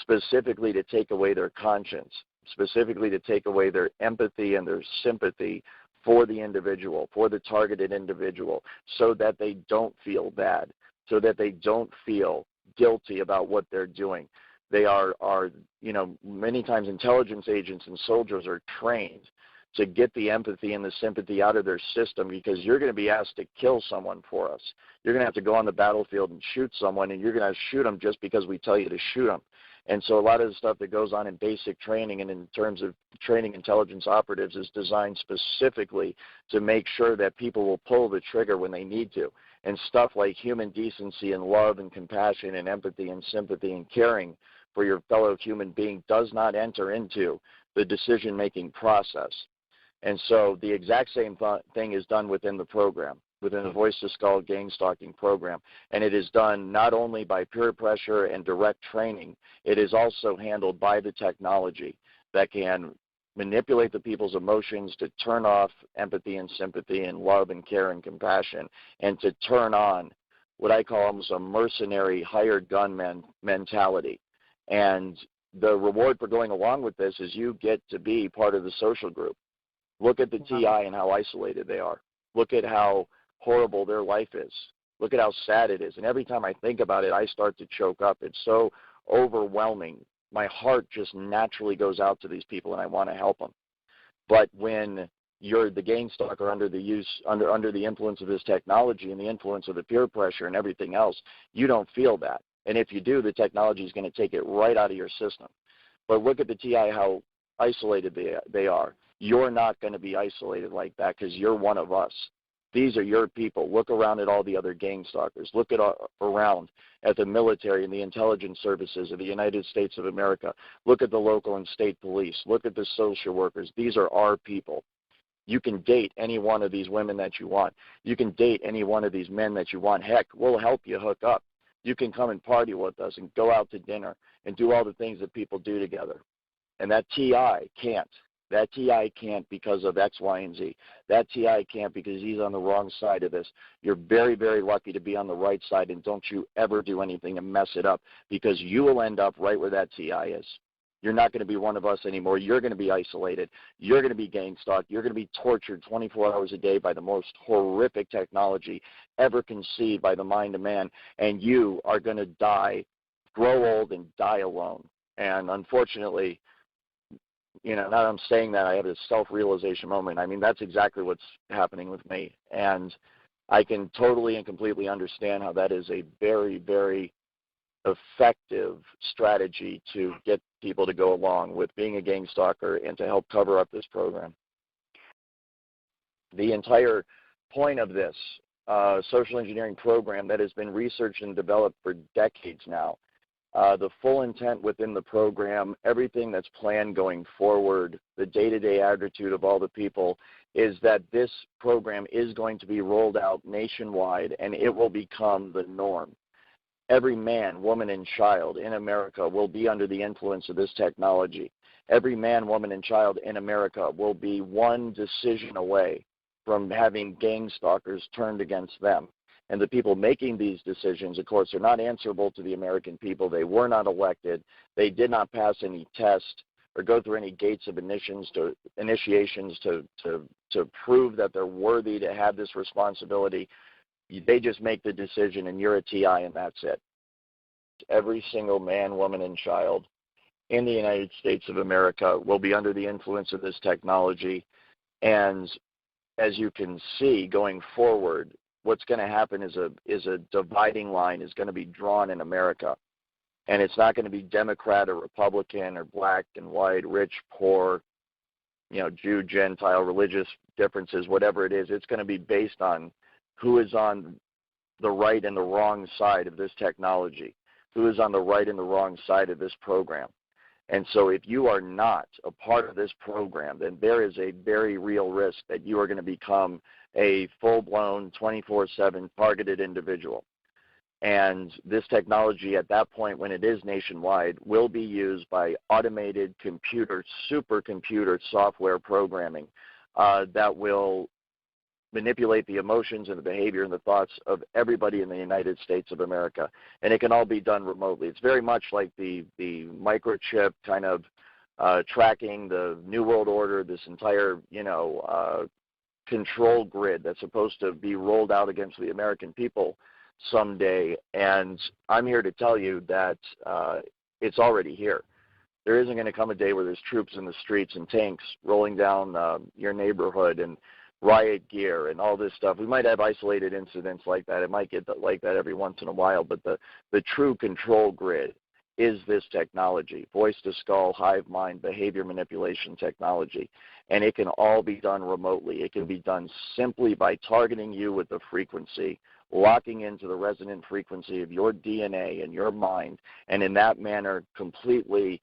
specifically to take away their conscience, specifically to take away their empathy and their sympathy for the individual, for the targeted individual, so that they don't feel bad, so that they don't feel guilty about what they're doing. They are many times intelligence agents and soldiers are trained to get the empathy and the sympathy out of their system, because you're going to be asked to kill someone for us. You're going to have to go on the battlefield and shoot someone, and you're going to shoot them just because we tell you to shoot them. And so a lot of the stuff that goes on in basic training and in terms of training intelligence operatives is designed specifically to make sure that people will pull the trigger when they need to. And stuff like human decency and love and compassion and empathy and sympathy and caring for your fellow human being does not enter into the decision-making process. And so the exact same thing is done within the program, within the Voice to Skull gang stalking program. And it is done not only by peer pressure and direct training, it is also handled by the technology that can manipulate the people's emotions to turn off empathy and sympathy and love and care and compassion, and to turn on what I call almost a mercenary hired gunman mentality. And the reward for going along with this is you get to be part of the social group. Look at the TI and how isolated they are. Look at how horrible their life is. Look at how sad it is. And every time I think about it, I start to choke up. It's so overwhelming. My heart just naturally goes out to these people, and I want to help them. But when you're the gang stalker under the influence of this technology and the influence of the peer pressure and everything else, you don't feel that. And if you do, the technology is going to take it right out of your system. But look at the TI, how isolated they are. You're not going to be isolated like that, because you're one of us. These are your people. Look around at all the other gang stalkers. Look around at the military and the intelligence services of the United States of America. Look at the local and state police. Look at the social workers. These are our people. You can date any one of these women that you want. You can date any one of these men that you want. Heck, we'll help you hook up. You can come and party with us and go out to dinner and do all the things that people do together. And that TI can't. That TI can't because of X, Y, and Z. That TI can't because he's on the wrong side of this. You're very, very lucky to be on the right side, and don't you ever do anything to mess it up, because you will end up right where that TI is. You're not going to be one of us anymore. You're going to be isolated. You're going to be gang stalked. You're going to be tortured 24 hours a day by the most horrific technology ever conceived by the mind of man, and you are going to die, grow old, and die alone. And unfortunately, now that I'm saying that, I have this self-realization moment. I mean, that's exactly what's happening with me. And I can totally and completely understand how that is a very, very effective strategy to get people to go along with being a gang stalker and to help cover up this program. The entire point of this social engineering program that has been researched and developed for decades now The full intent within the program, everything that's planned going forward, the day-to-day attitude of all the people is that this program is going to be rolled out nationwide, and it will become the norm. Every man, woman, and child in America will be under the influence of this technology. Every man, woman, and child in America will be one decision away from having gang stalkers turned against them. And the people making these decisions, of course, are not answerable to the American people. They were not elected. They did not pass any test or go through any gates of initiations to prove that they're worthy to have this responsibility. They just make the decision, and you're a TI, and that's it. Every single man, woman, and child in the United States of America will be under the influence of this technology. And as you can see, going forward, what's going to happen is a dividing line is going to be drawn in America. And it's not going to be Democrat or Republican or black and white, rich, poor, Jew, Gentile, religious differences, whatever it is. It's going to be based on who is on the right and the wrong side of this technology, who is on the right and the wrong side of this program. And so if you are not a part of this program, then there is a very real risk that you are going to become a full-blown 24/7 targeted individual. And this technology at that point, when it is nationwide, will be used by automated supercomputer software programming that will manipulate the emotions and the behavior and the thoughts of everybody in the United States of America. And it can all be done remotely. It's very much like the microchip kind of tracking the New World Order, this entire, control grid that's supposed to be rolled out against the American people someday. And I'm here to tell you that it's already here. There isn't going to come a day where there's troops in the streets and tanks rolling down your neighborhood and riot gear and all this stuff. We might have isolated incidents like that. It might get like that every once in a while, but the true control grid is this technology, voice-to-skull, hive mind, behavior manipulation technology. And it can all be done remotely. It can be done simply by targeting you with the frequency, locking into the resonant frequency of your DNA and your mind, and in that manner completely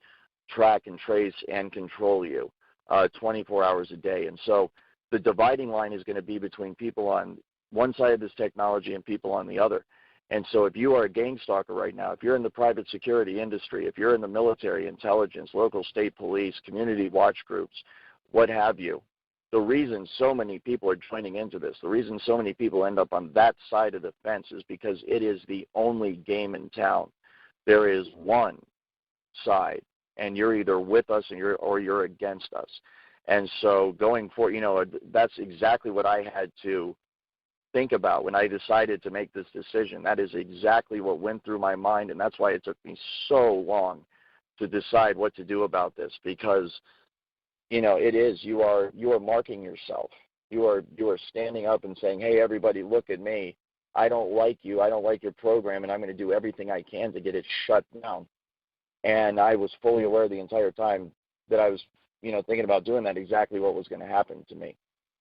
track and trace and control you 24 hours a day. And so the dividing line is going to be between people on one side of this technology and people on the other. And so if you are a gang stalker right now, if you're in the private security industry, if you're in the military, intelligence, local state police, community watch groups, what have you, the reason so many people are joining into this, the reason so many people end up on that side of the fence is because it is the only game in town. There is one side, and you're either with us or you're against us. And so going forward, that's exactly what I had to think about when I decided to make this decision. That is exactly what went through my mind, and that's why it took me so long to decide what to do about this, because it is, you are marking yourself. You are standing up and saying, hey, everybody, look at me. I don't like you. I don't like your program, and I'm going to do everything I can to get it shut down. And I was fully aware the entire time that I was, thinking about doing that, exactly what was going to happen to me.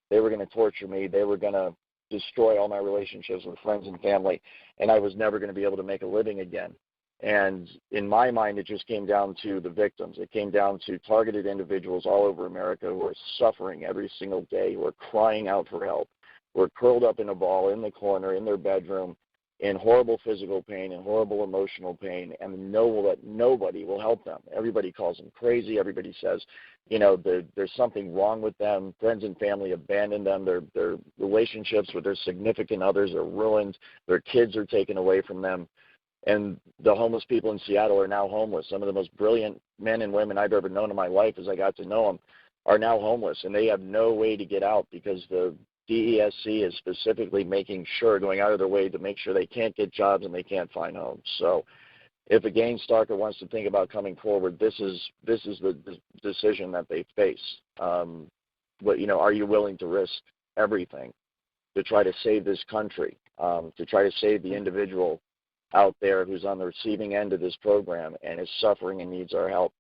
They were going to torture me. They were going to destroy all my relationships with friends and family, and I was never going to be able to make a living again. And in my mind, it just came down to the victims. It came down to targeted individuals all over America who are suffering every single day, who are crying out for help, who are curled up in a ball in the corner in their bedroom in horrible physical pain and horrible emotional pain, and know that nobody will help them. Everybody calls them crazy. Everybody says, there's something wrong with them. Friends and family abandon them. Their relationships with their significant others are ruined. Their kids are taken away from them. And the homeless people in Seattle are now homeless. Some of the most brilliant men and women I've ever known in my life, as I got to know them, are now homeless, and they have no way to get out because the DESC is specifically going out of their way to make sure they can't get jobs and they can't find homes. So if a gang stalker wants to think about coming forward, this is the decision that they face. Are you willing to risk everything to try to save this country, to try to save the individual out there who's on the receiving end of this program and is suffering and needs our help?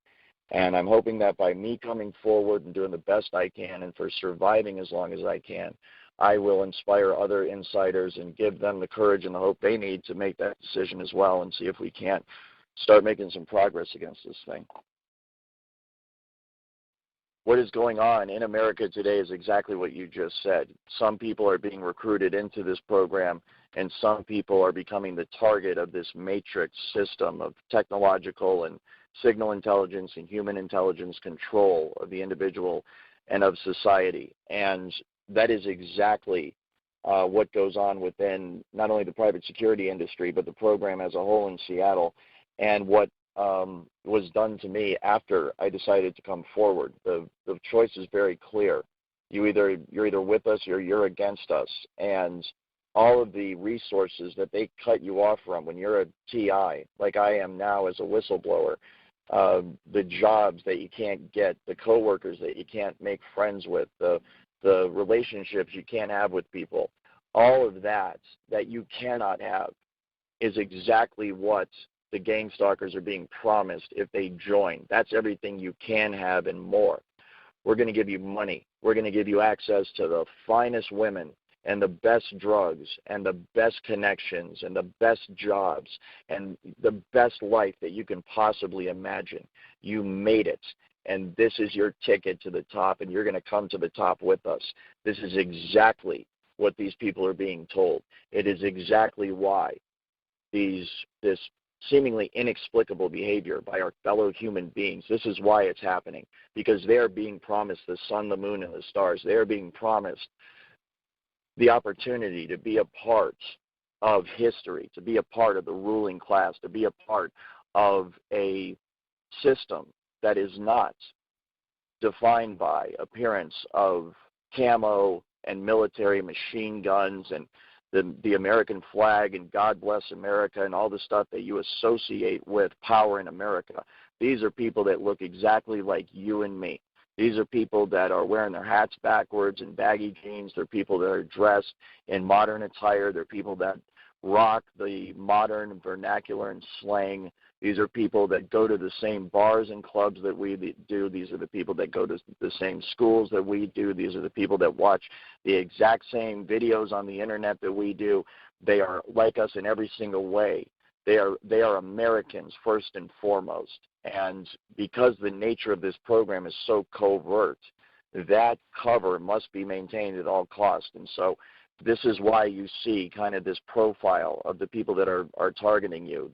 And I'm hoping that by me coming forward and doing the best I can and for surviving as long as I can, I will inspire other insiders and give them the courage and the hope they need to make that decision as well, and see if we can't start making some progress against this thing. What is going on in America today is exactly what you just said. Some people are being recruited into this program, and some people are becoming the target of this matrix system of technological and signal intelligence and human intelligence control of the individual and of society. And that is exactly what goes on within not only the private security industry, but the program as a whole in Seattle, and what was done to me after I decided to come forward. The choice is very clear. You're either with us or you're against us. And all of the resources that they cut you off from when you're a TI, like I am now as a whistleblower, the jobs that you can't get, the coworkers that you can't make friends with, the relationships you can't have with people, all of that you cannot have is exactly what the gang stalkers are being promised if they join. That's everything you can have and more. We're going to give you money. We're going to give you access to the finest women and the best drugs and the best connections and the best jobs and the best life that you can possibly imagine. You made it, and this is your ticket to the top, and you're going to come to the top with us. This is exactly what these people are being told. It is exactly why this seemingly inexplicable behavior by our fellow human beings, this is why it's happening, because they are being promised the sun, the moon, and the stars. They are being promised the opportunity to be a part of history, to be a part of the ruling class, to be a part of a system that is not defined by appearance of camo and military machine guns and the American flag and God bless America and all the stuff that you associate with power in America. These are people that look exactly like you and me. These are people that are wearing their hats backwards and baggy jeans. They're people that are dressed in modern attire. They're people that rock the modern vernacular and slang. These are people that go to the same bars and clubs that we do. These are the people that go to the same schools that we do. These are the people that watch the exact same videos on the internet that we do. They are like us in every single way. They are Americans first and foremost. And because the nature of this program is so covert, that cover must be maintained at all costs. And so this is why you see kind of this profile of the people that are targeting you.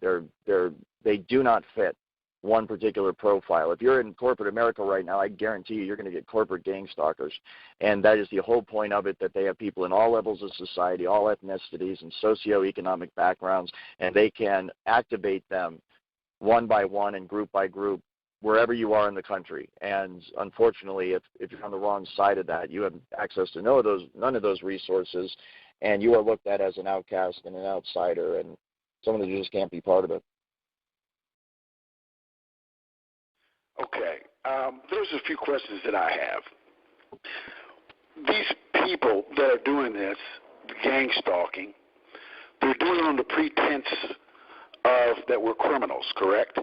They do not fit one particular profile. If you're in corporate America right now, I guarantee you're going to get corporate gang stalkers. And that is the whole point of it, that they have people in all levels of society, all ethnicities and socioeconomic backgrounds, and they can activate them one by one and group by group wherever you are in the country. And unfortunately, if you're on the wrong side of that, you have access to none of those resources, and you are looked at as an outcast and an outsider and someone that just can't be part of it. Okay. There's a few questions that I have. These people that are doing this, the gang stalking, they're doing it on the pretense of that we're criminals, correct?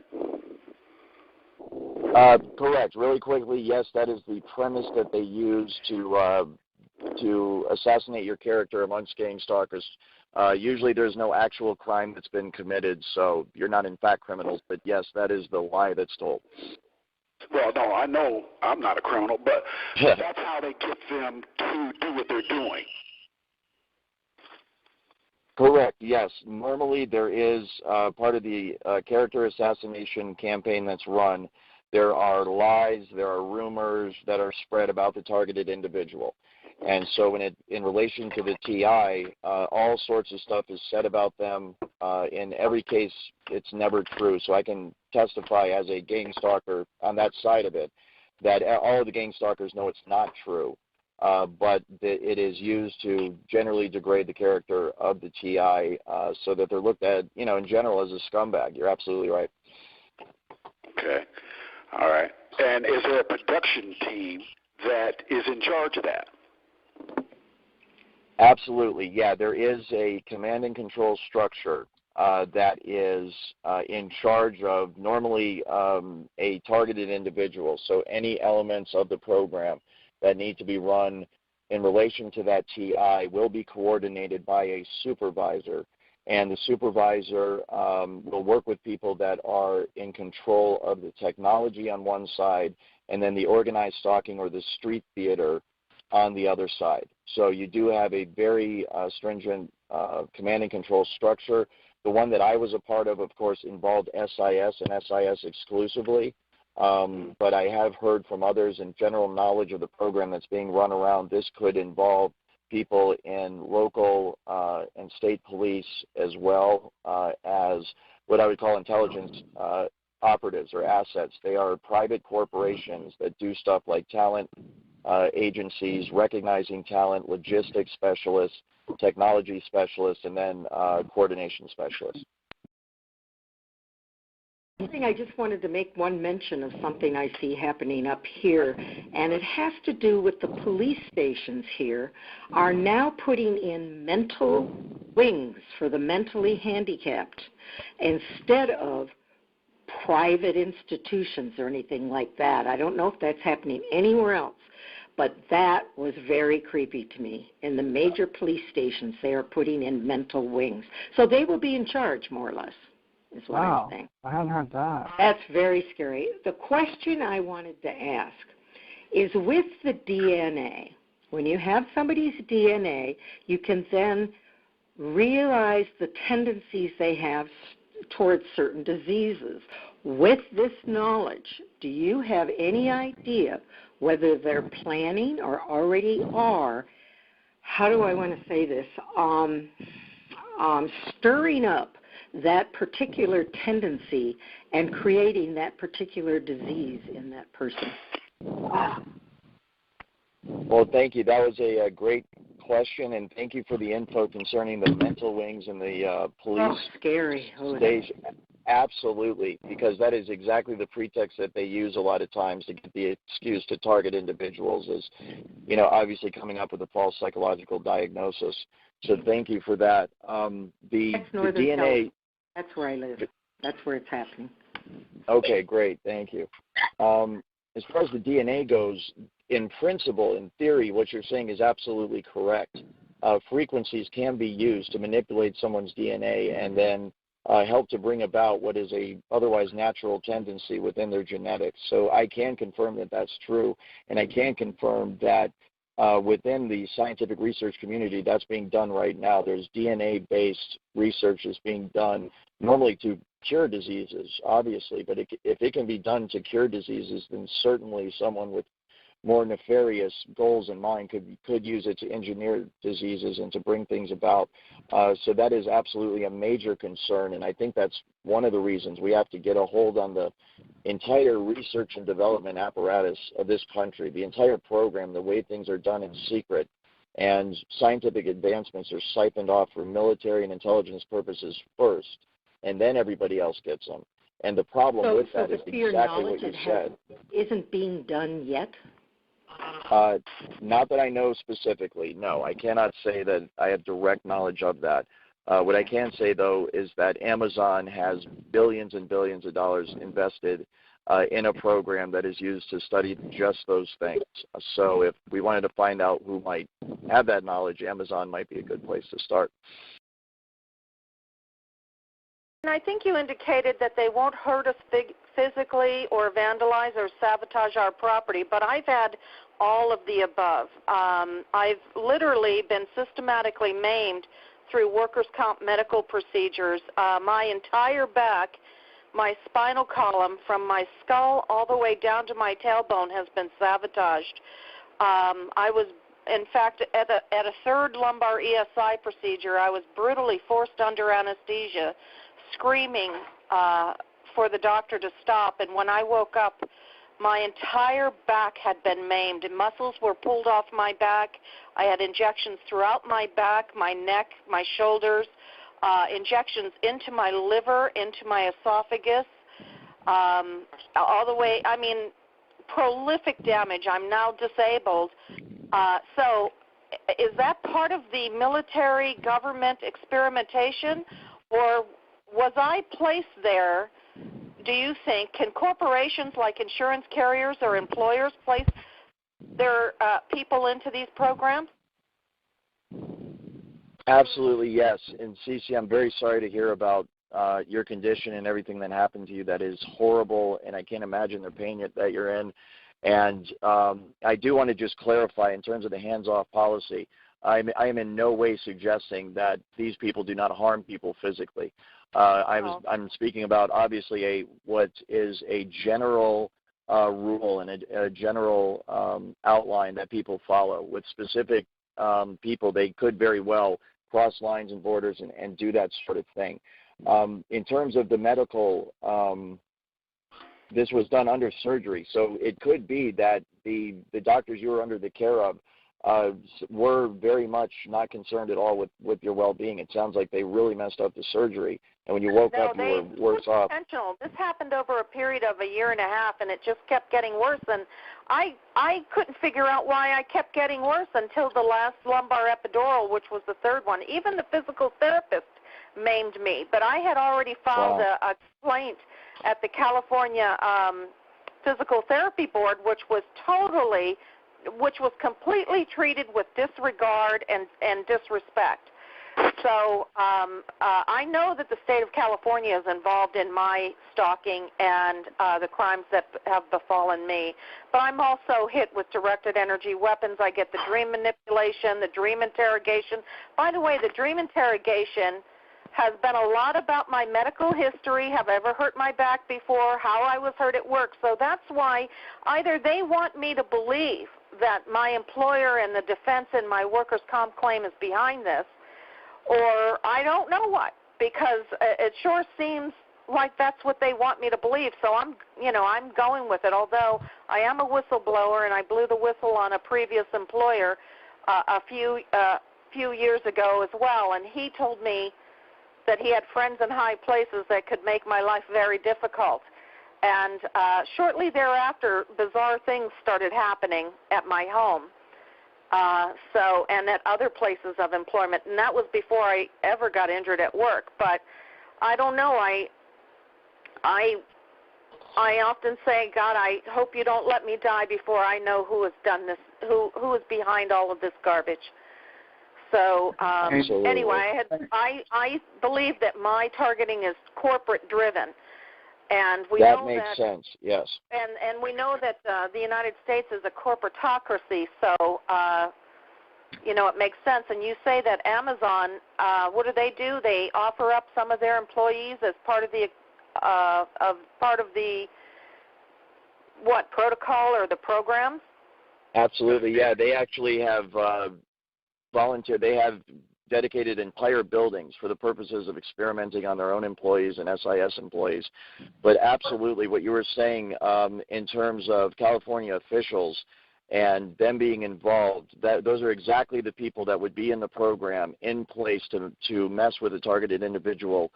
Correct. Really quickly, yes, that is the premise that they use to assassinate your character amongst gang stalkers. Usually there's no actual crime that's been committed, so you're not in fact criminals, but yes, that is the lie that's told. Well, no, I know I'm not a criminal, but that's how they get them to do what they're doing. Correct, yes. Normally there is part of the character assassination campaign that's run. There are lies, there are rumors that are spread about the targeted individual. And so in relation to the TI, all sorts of stuff is said about them. In every case, it's never true. So I can testify as a gang stalker on that side of it that all of the gang stalkers know it's not true. But it is used to generally degrade the character of the TI so that they're looked at, in general as a scumbag. You're absolutely right. Okay. All right. And is there a production team that is in charge of that? Absolutely, yeah. There is a command and control structure that is in charge of normally a targeted individual. So any elements of the program that need to be run in relation to that TI will be coordinated by a supervisor. and the supervisor will work with people that are in control of the technology on one side, and then the organized stalking or the street theater on the other side. So you do have a very stringent command and control structure. The one that I was a part of course, involved SIS and SIS exclusively. But I have heard from others in general knowledge of the program that's being run around, this could involve people in local and state police as well as what I would call intelligence operatives or assets. They are private corporations that do stuff like talent agencies, recognizing talent, logistics specialists, technology specialists, and then coordination specialists. I just wanted to make one mention of something I see happening up here, and it has to do with the police stations here are now putting in mental wings for the mentally handicapped instead of private institutions or anything like that. I don't know if that's happening anywhere else, but that was very creepy to me. In the major police stations, they are putting in mental wings. So they will be in charge, more or less, is what I'm saying. I hadn't heard that. That's very scary. The question I wanted to ask is with the DNA, when you have somebody's DNA, you can then realize the tendencies they have towards certain diseases. With this knowledge, do you have any idea whether they're planning or already are, how do I want to say this, stirring up that particular tendency and creating that particular disease in that person? Well, thank you. That was a great question, and thank you for the info concerning the mental wings and the police station. Absolutely, because that is exactly the pretext that they use a lot of times to get the excuse to target individuals is, obviously coming up with a false psychological diagnosis. So thank you for that. The DNA... That's where I live. That's where it's happening. Okay, great. Thank you. As far as the DNA goes, in principle, in theory, what you're saying is absolutely correct. Frequencies can be used to manipulate someone's DNA and then help to bring about what is a otherwise natural tendency within their genetics. So I can confirm that that's true, and I can confirm that within the scientific research community, that's being done right now. There's DNA-based research that's being done normally to cure diseases, obviously, but if it can be done to cure diseases, then certainly someone with more nefarious goals in mind could use it to engineer diseases and to bring things about. So that is absolutely a major concern, and I think that's one of the reasons we have to get a hold on the entire research and development apparatus of this country, the entire program, the way things are done in secret, and scientific advancements are siphoned off for military and intelligence purposes first, and then everybody else gets them. And the problem with that is exactly what you said. Isn't being done yet? Not that I know specifically, no. I cannot say that I have direct knowledge of that. What I can say, though, is that Amazon has billions and billions of dollars invested in a program that is used to study just those things. So if we wanted to find out who might have that knowledge, Amazon might be a good place to start. And I think you indicated that they won't hurt us physically or vandalize or sabotage our property, but I've had all of the above. I've literally been systematically maimed through workers' comp medical procedures. My entire back, my spinal column, from my skull all the way down to my tailbone has been sabotaged. I was, in fact, at a third lumbar ESI procedure, I was brutally forced under anesthesia, screaming for the doctor to stop, and when I woke up, my entire back had been maimed, and muscles were pulled off my back. I had injections throughout my back, my neck, my shoulders, injections into my liver, into my esophagus, all the way, I mean, prolific damage. I'm now disabled. So is that part of the military government experimentation, or was I placed there, do you think, can corporations like insurance carriers or employers place their people into these programs? Absolutely, yes. And Cece, I'm very sorry to hear about your condition and everything that happened to you. That is horrible, and I can't imagine the pain that you're in. And I do want to just clarify in terms of the hands-off policy, I am in no way suggesting that these people do not harm people physically. I'm speaking about obviously what is a general rule and a general outline that people follow. With specific people, they could very well cross lines and borders and do that sort of thing. In terms of the medical, this was done under surgery, so it could be that the doctors you were under the care of were very much not concerned at all with your well-being. It sounds like they really messed up the surgery, and when you woke up, you were worse off. Intentional. This happened over a period of a year and a half, and it just kept getting worse. And I couldn't figure out why I kept getting worse until the last lumbar epidural, which was the third one. Even the physical therapist maimed me, but I had already filed a complaint at the California Physical Therapy Board, which was completely treated with disregard and disrespect. So I know that the state of California is involved in my stalking and the crimes that have befallen me. But I'm also hit with directed energy weapons. I get the dream manipulation, the dream interrogation. By the way, the dream interrogation has been a lot about my medical history, have I ever hurt my back before, how I was hurt at work. So that's why either they want me to believe that my employer and the defense in my workers' comp claim is behind this, or I don't know what, because it sure seems like that's what they want me to believe. So I'm going with it, although I am a whistleblower, and I blew the whistle on a previous employer a few years ago as well, and he told me that he had friends in high places that could make my life very difficult. And shortly thereafter, bizarre things started happening at my home, and at other places of employment. And that was before I ever got injured at work. But I don't know. I often say, God, I hope you don't let me die before I know who has done this, who is behind all of this garbage. So anyway, I believe that my targeting is corporate driven, and we know that makes sense. Yes. And we know that the United States is a corporatocracy, so it makes sense. And you say that Amazon, what do? They offer up some of their employees as part of the protocol or the programs? Absolutely. Yeah, they actually have. They have dedicated entire buildings for the purposes of experimenting on their own employees and SIS employees. But absolutely what you were saying in terms of California officials and them being involved, those are exactly the people that would be in the program in place to mess with a targeted individual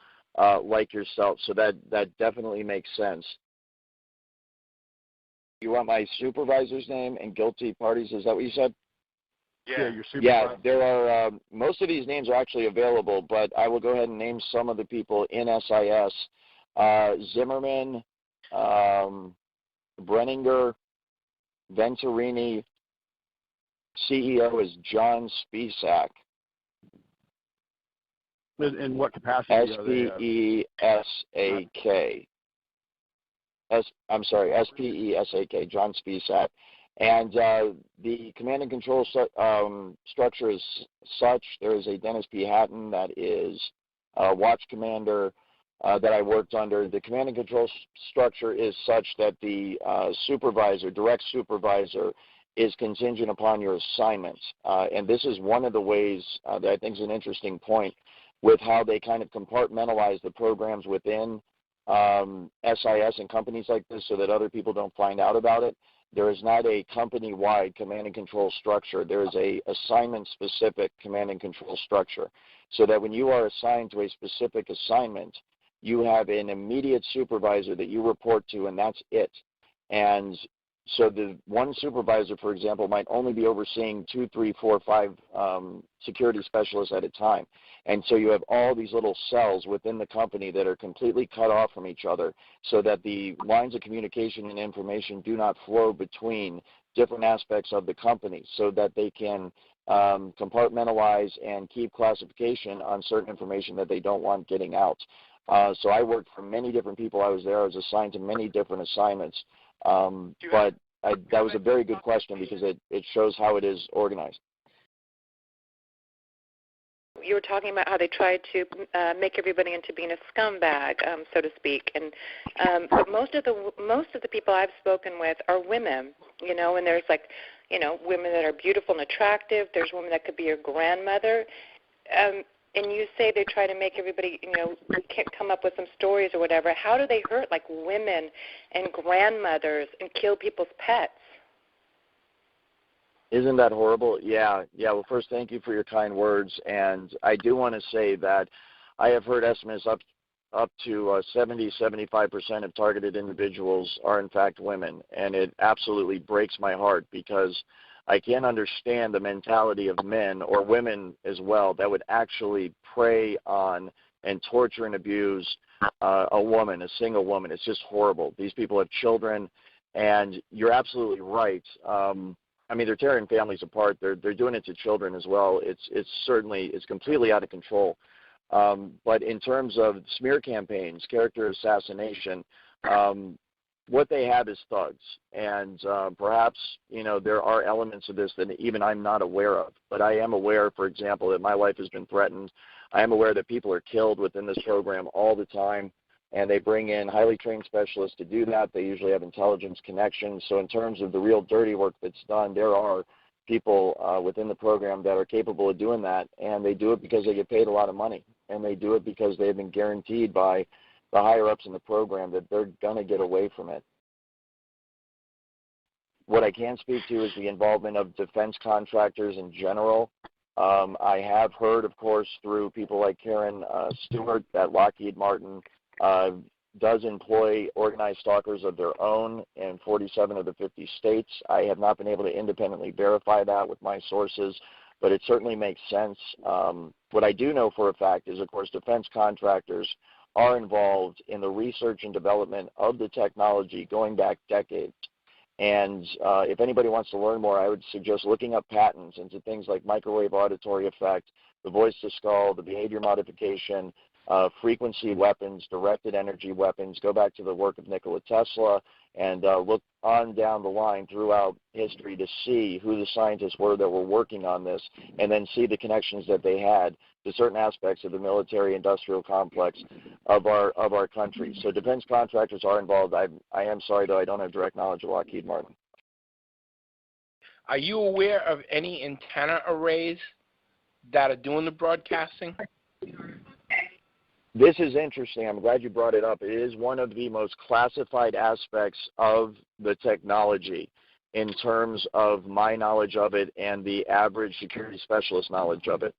like yourself. So that definitely makes sense. You want my supervisor's name and guilty parties? Is that what you said? Yeah, your supervisor. Yeah, there are most of these names are actually available, but I will go ahead and name some of the people in SIS. Zimmerman, Brenninger, Venturini, CEO is John Spisak. In what capacity? S-P-E-S-A-K. S-P-E-S-A-K, John Spisak. And the command and control structure is such. There is a Dennis P. Hatton that is a watch commander that I worked under. The command and control structure is such that the direct supervisor, is contingent upon your assignments. And this is one of the ways that I think is an interesting point with how they kind of compartmentalize the programs within SIS and companies like this so that other people don't find out about it. There is not a company-wide command and control structure. There is a assignment-specific command and control structure, so that when you are assigned to a specific assignment, you have an immediate supervisor that you report to, and that's it. And So the one supervisor, for example, might only be overseeing 2, 3, 4, 5 security specialists at a time. And so you have all these little cells within the company that are completely cut off from each other so that the lines of communication and information do not flow between different aspects of the company so that they can compartmentalize and keep classification on certain information that they don't want getting out. So I worked for many different people. I was there. I was assigned to many different assignments. That was a very good question because it shows how it is organized. You were talking about how they tried to make everybody into being a scumbag, so to speak, and but most of the people I've spoken with are women, you know, and there's like, you know, women that are beautiful and attractive. There's women that could be your grandmother, and you say they try to make everybody, you know, come up with some stories or whatever. How do they hurt like women and grandmothers and kill people's pets? Isn't that horrible? Yeah. Well, first, thank you for your kind words. And I do want to say that I have heard estimates up to 70-75% of targeted individuals are, in fact, women. And it absolutely breaks my heart because I can't understand the mentality of men or women as well that would actually prey on and torture and abuse a woman, a single woman. It's just horrible. These people have children, and you're absolutely right. I mean, they're tearing families apart. They're doing it to children as well. It's completely out of control. But in terms of smear campaigns, character assassination, what they have is thugs. And perhaps, you know, there are elements of this that even I'm not aware of. But I am aware, for example, that my life has been threatened. I am aware that people are killed within this program all the time. And they bring in highly trained specialists to do that. They usually have intelligence connections. So in terms of the real dirty work that's done, there are people within the program that are capable of doing that, and they do it because they get paid a lot of money, and they do it because they've been guaranteed by the higher-ups in the program that they're going to get away from it. What I can speak to is the involvement of defense contractors in general. I have heard, of course, through people like Karen Stewart that Lockheed Martin does employ organized stalkers of their own in 47 of the 50 states. I have not been able to independently verify that with my sources, but it certainly makes sense. What I do know for a fact is, of course, defense contractors are involved in the research and development of the technology going back decades. And if anybody wants to learn more, I would suggest looking up patents into things like microwave auditory effect, the voice-to-skull, the behavior modification, frequency weapons, directed energy weapons. Go back to the work of Nikola Tesla and look on down the line throughout history to see who the scientists were that were working on this, and then see the connections that they had to certain aspects of the military-industrial complex of our country. So defense contractors are involved. I am sorry, though, I don't have direct knowledge of Lockheed Martin. Are you aware of any antenna arrays that are doing the broadcasting? This is interesting. I'm glad you brought it up. It is one of the most classified aspects of the technology in terms of my knowledge of it and the average security specialist knowledge of it.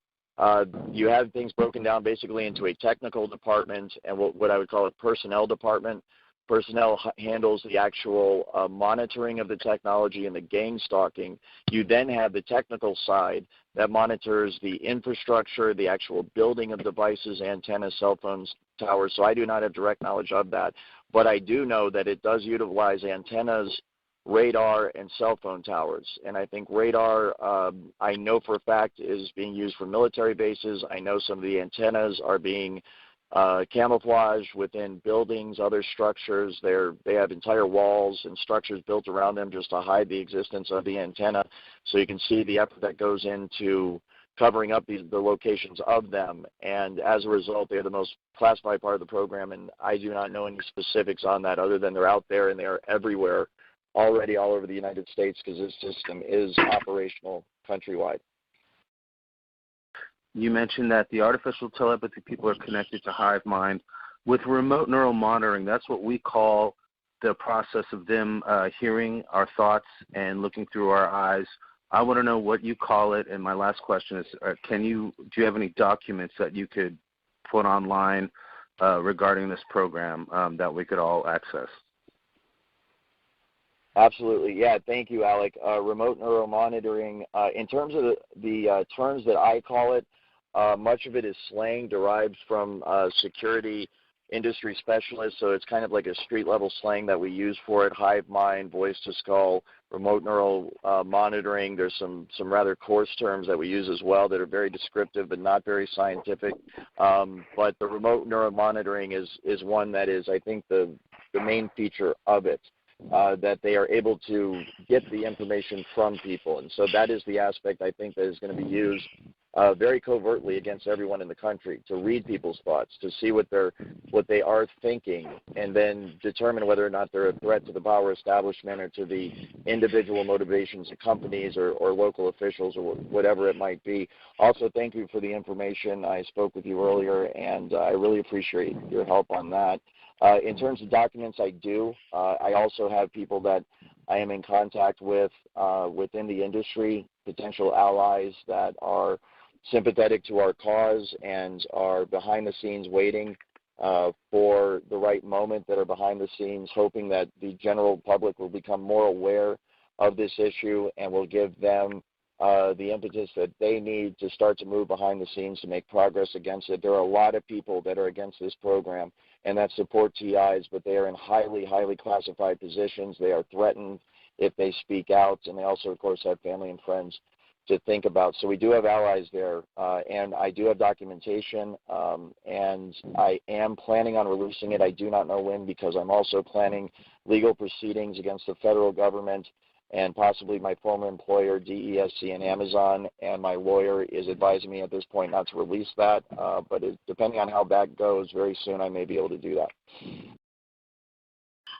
You have things broken down basically into a technical department and what I would call a personnel department. Personnel handles the actual monitoring of the technology and the gang stalking. You then have the technical side that monitors the infrastructure, the actual building of devices, antennas, cell phones, towers. So I do not have direct knowledge of that. But I do know that it does utilize antennas, radar, and cell phone towers. And I think radar, I know for a fact, is being used for military bases. I know some of the antennas are being camouflage within buildings, other structures. They have entire walls and structures built around them just to hide the existence of the antenna. So you can see the effort that goes into covering up the locations of them. And as a result, they're the most classified part of the program, and I do not know any specifics on that other than they're out there and they're everywhere already all over the United States because this system is operational countrywide. You mentioned that the artificial telepathy people are connected to HiveMind. With remote neural monitoring, that's what we call the process of them hearing our thoughts and looking through our eyes. I want to know what you call it, and my last question is, do you have any documents that you could put online regarding this program that we could all access? Absolutely. Yeah, thank you, Alec. Remote neuromonitoring, in terms of the terms that I call it, much of it is slang derived from security industry specialists, so it's kind of like a street-level slang that we use for it, hive mind, voice to skull, remote neural monitoring. There's some rather coarse terms that we use as well that are very descriptive but not very scientific. But the remote neuromonitoring is one that is, I think, the main feature of it. That they are able to get the information from people. And so that is the aspect I think that is going to be used very covertly against everyone in the country, to read people's thoughts, to see what they are thinking, and then determine whether or not they're a threat to the power establishment or to the individual motivations of companies or local officials or whatever it might be. Also, thank you for the information. I spoke with you earlier, and I really appreciate your help on that. In terms of documents, I do. I also have people that I am in contact with within the industry, potential allies that are sympathetic to our cause and are behind the scenes waiting for the right moment, that are behind the scenes hoping that the general public will become more aware of this issue and will give them the impetus that they need to start to move behind the scenes to make progress against it. There are a lot of people that are against this program and that support TIs, but they are in highly, highly classified positions. They are threatened if they speak out, and they also, of course, have family and friends to think about. So we do have allies there, and I do have documentation, and I am planning on releasing it. I do not know when, because I'm also planning legal proceedings against the federal government and possibly my former employer, DESC and Amazon, and my lawyer is advising me at this point not to release that, but depending on how that goes, very soon I may be able to do that.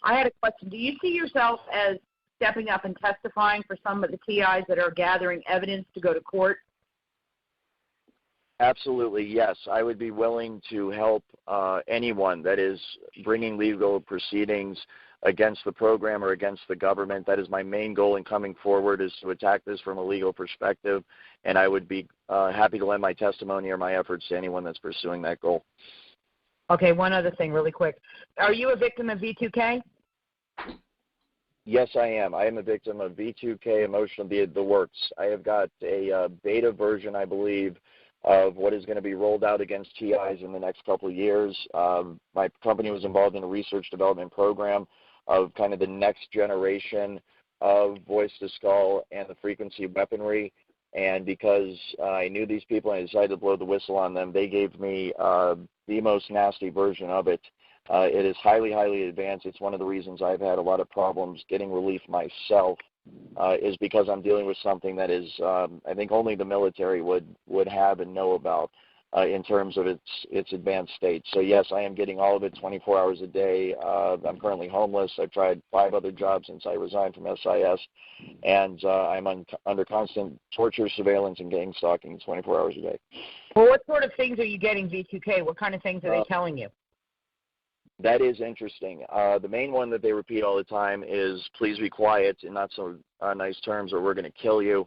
I had a question. Do you see yourself as stepping up and testifying for some of the TIs that are gathering evidence to go to court? Absolutely, yes. I would be willing to help anyone that is bringing legal proceedings against the program or against the government. That is my main goal in coming forward, is to attack this from a legal perspective, and I would be happy to lend my testimony or my efforts to anyone that's pursuing that goal. Okay, one other thing really quick. Are you a victim of V2K? Yes, I am. I am a victim of V2K, emotional, the works. I have got a beta version, I believe, of what is going to be rolled out against TIs in the next couple of years. My company was involved in a research development program of kind of the next generation of voice-to-skull and the frequency weaponry. And because I knew these people and I decided to blow the whistle on them, they gave me the most nasty version of it. It is highly, highly advanced. It's one of the reasons I've had a lot of problems getting relief myself, is because I'm dealing with something that is, I think only the military would have and know about in terms of its advanced state. So yes, I am getting all of it 24 hours a day. I'm currently homeless. I've tried 5 other jobs since I resigned from SIS, and I'm under constant torture, surveillance, and gang stalking 24 hours a day. Well, what sort of things are you getting V2K? What kind of things are they telling you? That is interesting. The main one that they repeat all the time is, please be quiet, in not so nice terms, or we're going to kill you.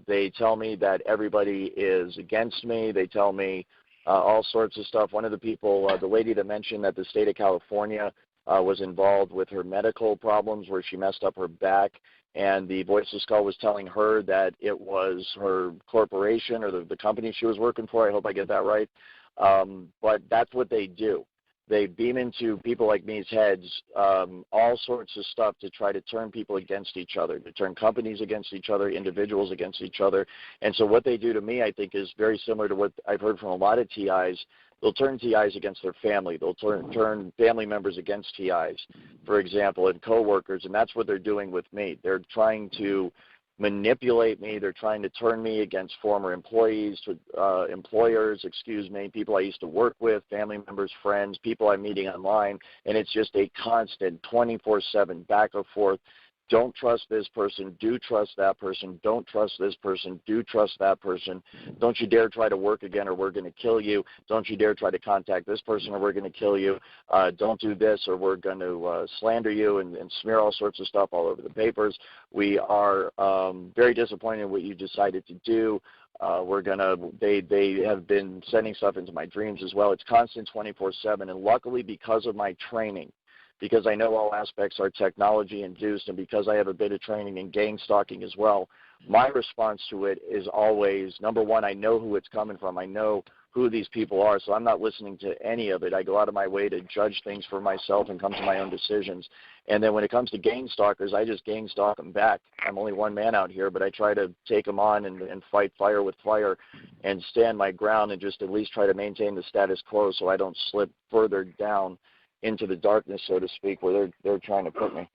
They tell me that everybody is against me. They tell me all sorts of stuff. One of the people, the lady that mentioned that the state of California was involved with her medical problems where she messed up her back, and the voice of skull was telling her that it was her corporation or the company she was working for. I hope I get that right. But that's what they do. They beam into people like me's heads all sorts of stuff to try to turn people against each other, to turn companies against each other, individuals against each other. And so what they do to me, I think, is very similar to what I've heard from a lot of TIs. They'll turn TIs against their family. They'll turn family members against TIs, for example, and coworkers, and that's what they're doing with me. They're trying to manipulate me. They're trying to turn me against former employees, employers, people I used to work with, family members, friends, people I'm meeting online, and it's just a constant 24/7 back and forth. Don't trust this person. Do trust that person. Don't trust this person. Do trust that person. Don't you dare try to work again or we're going to kill you. Don't you dare try to contact this person or we're going to kill you. Don't do this or we're going to slander you and smear all sorts of stuff all over the papers. We are very disappointed in what you decided to do. They have been sending stuff into my dreams as well. It's constant 24/7, and luckily because of my training, because I know all aspects are technology induced, and because I have a bit of training in gang stalking as well. My response to it is always, number one, I know who it's coming from. I know who these people are, so I'm not listening to any of it. I go out of my way to judge things for myself and come to my own decisions. And then when it comes to gang stalkers, I just gang stalk them back. I'm only one man out here, but I try to take them on and fight fire with fire and stand my ground and just at least try to maintain the status quo so I don't slip further down into the darkness, so to speak, where they're trying to put me.